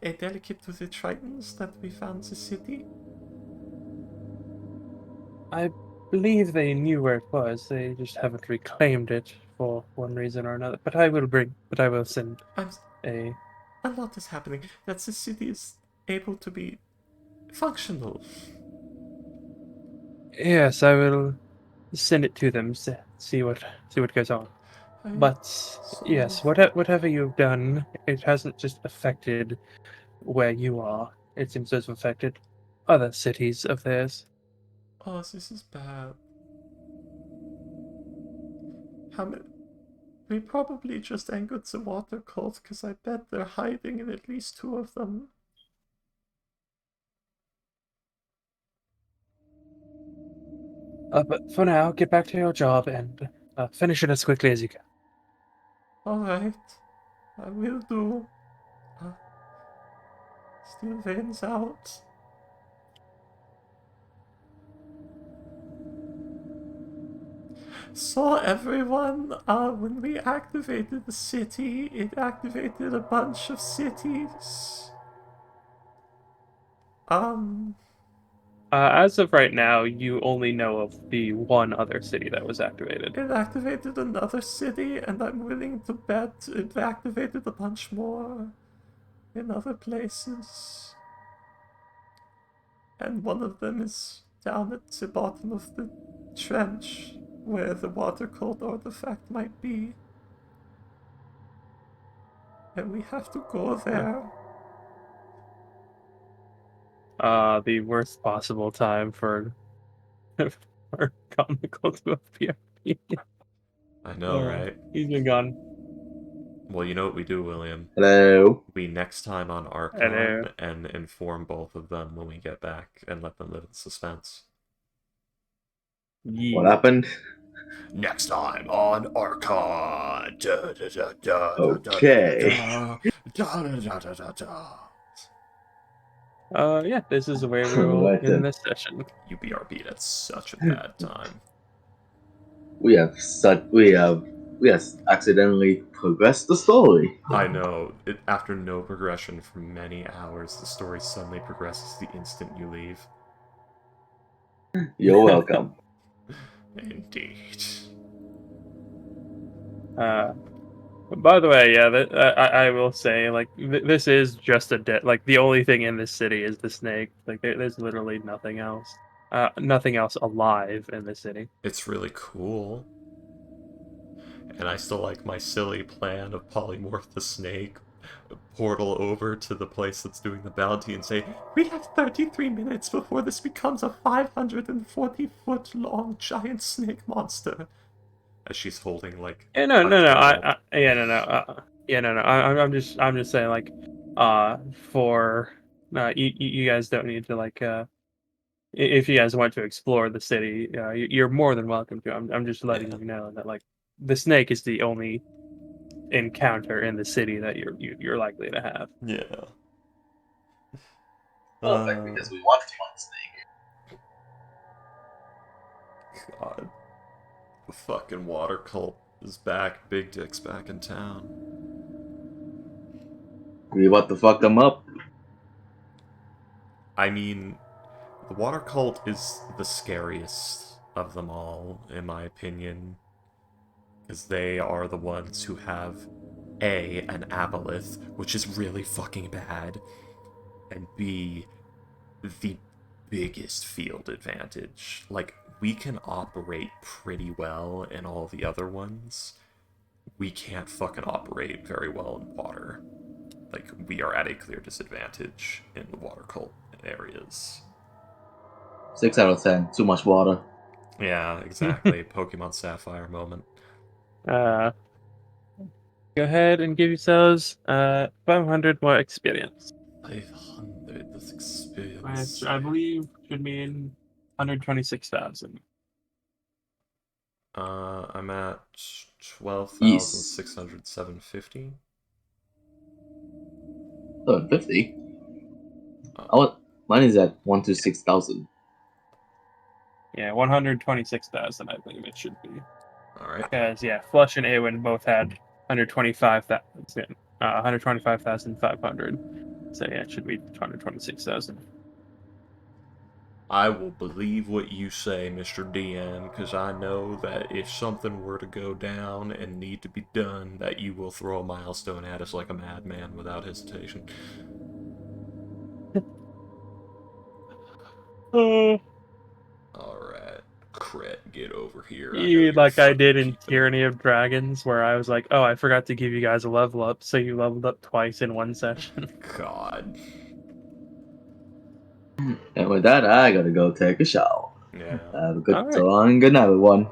a delicate to the Tritons that we found the city? I believe they knew where it was. They just haven't reclaimed it for one reason or another. But I will send I'm, a a lot is happening. That the city is able to be functional. Yes, I will send it to them. See what goes on. But yes, whatever you've done, it hasn't just affected where you are. It seems to have affected other cities of theirs. Oh, this is bad. How many? We probably just angered the water cult, because I bet they're hiding in at least 2 of them. But for now, get back to your job and finish it as quickly as you can. Alright, I will do. Still veins out. So everyone, when we activated the city, it activated a bunch of cities. As of right now, you only know of the one other city that was activated. It activated another city, and I'm willing to bet it activated a bunch more in other places. And one of them is down at the bottom of the trench where the water cult artifact might be. And we have to go there. The worst possible time for comical to appear. I know, right? He's been gone. Well, you know what we do, William? Hello. We next time on Hello. Archon and inform both of them when we get back and let them live in suspense. What happened? Next time on Archon. Okay. Yeah, this is where we will Right end then. this session. You BRB'd at such a bad time. We have accidentally progressed the story. I know. After no progression for many hours, the story suddenly progresses the instant you leave. You're welcome. Indeed. By the way, yeah, I will say, like, this is just like, the only thing in this city is the snake. Like, there's literally nothing else. Nothing else alive in the city. It's really cool. And I still like my silly plan of polymorph the snake, portal over to the place that's doing the bounty and say, we have 33 minutes before this becomes a 540-foot long giant snake monster. As she's holding, like, Yeah, no, a no, no. turtle. Yeah, no, no. Yeah, no, no. I'm just saying, like, for you guys don't need to, like, if you guys want to explore the city, you're more than welcome to. I'm just letting Yeah. you know that, like, the snake is the only encounter in the city that you're likely to have. Yeah. Perfect, because we want to find Snake. God. The fucking water cult is back. Big Dick's back in town. We want to fuck them up. I mean, the water cult is the scariest of them all, in my opinion. Because they are the ones who have A, an aboleth, which is really fucking bad, and B, the biggest field advantage. Like, we can operate pretty well in all the other ones. We can't fucking operate very well in water. Like, we are at a clear disadvantage in the water cult areas. 6 out of 10. Too much water. Yeah, exactly. Pokemon Sapphire moment. Go ahead and give yourselves 500 more experience. 500 this experience. Which I believe should mean 126,000. I'm at Yes. 12,607.50. 50. Mine is at 126,000. Yeah, 126,000, I believe it should be. Alright. Because, yeah, Flush and Awen both had 125,500. So, yeah, it should be 126,000. I will believe what you say, Mr. DM, because I know that if something were to go down and need to be done, that you will throw a milestone at us like a madman without hesitation. Oh, Alright. Crit, get over here. I you know mean you're like I fucking did in keeping... Tyranny of Dragons, where I was like, oh, I forgot to give you guys a level up, so you leveled up twice in one session. God. And with that, I gotta go take a shower. Yeah. Have a good All right. so long. Good night, everyone.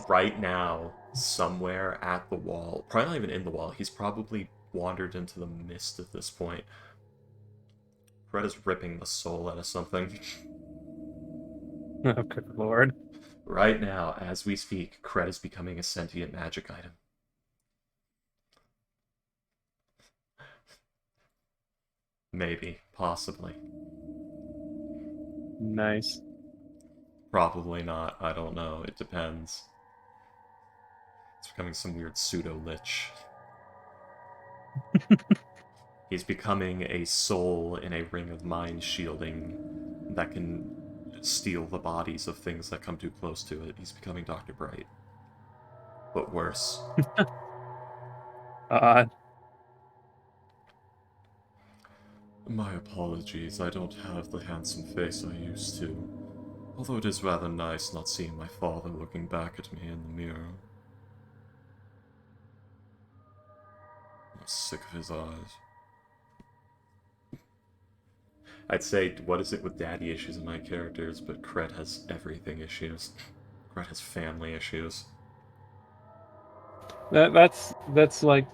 Right now, somewhere at the wall, probably not even in the wall, he's probably wandered into the mist at this point. Fred is ripping the soul out of something. Oh, good lord. Right now, as we speak, Cred is becoming a sentient magic item. Maybe. Possibly. Nice. Probably not. I don't know. It depends. It's becoming some weird pseudo-lich. He's becoming a soul in a ring of mind shielding that can steal the bodies of things that come too close to it. He's becoming Dr. Bright. But worse. Uh, My apologies, I don't have the handsome face I used to. Although it is rather nice not seeing my father looking back at me in the mirror. I'm sick of his eyes. I'd say, what is it with daddy issues in my characters, but Cred has everything issues. Cred has family issues. that's like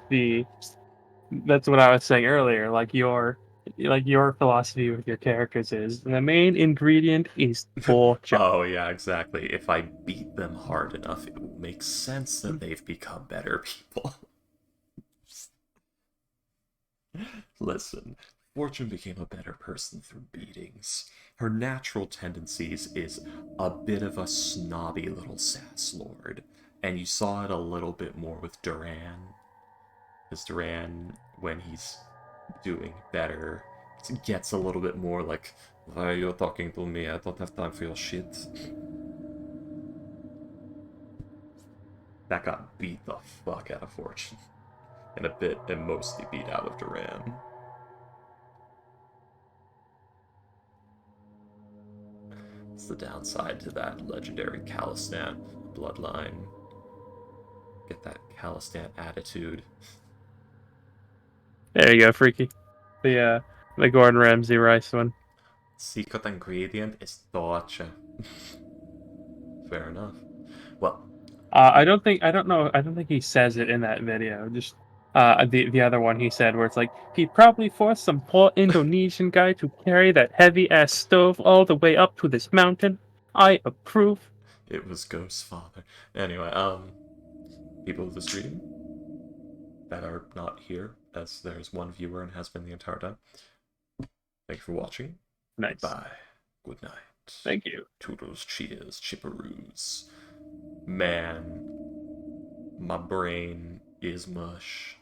that's what I was saying earlier. Like your philosophy with your characters is the main ingredient is torture. Oh, yeah, exactly. If I beat them hard enough, it will make sense that they've become better people. Listen, Fortune became a better person through beatings. Her natural tendencies is a bit of a snobby little sass lord, and you saw it a little bit more with Duran. Because Duran, when he's doing better, gets a little bit more like, why are you talking to me? I don't have time for your shit. That got beat the fuck out of Fortune. And mostly beat out of Duran. It's the downside to that legendary Calistan bloodline. Get that Calistan attitude. There you go, freaky. The Gordon Ramsay rice one. Secret ingredient is torture. Fair enough. Well, I don't think he says it in that video. Just the other one he said where it's like he probably forced some poor Indonesian guy to carry that heavy ass stove all the way up to this mountain. I approve. it was Ghost's father. Anyway, people of the stream that are not here, as there's one viewer and has been the entire time. Thank you for watching. Nice. Bye. Good night. Thank you. Toodles, cheers, chipperoos. Man, my brain is mush.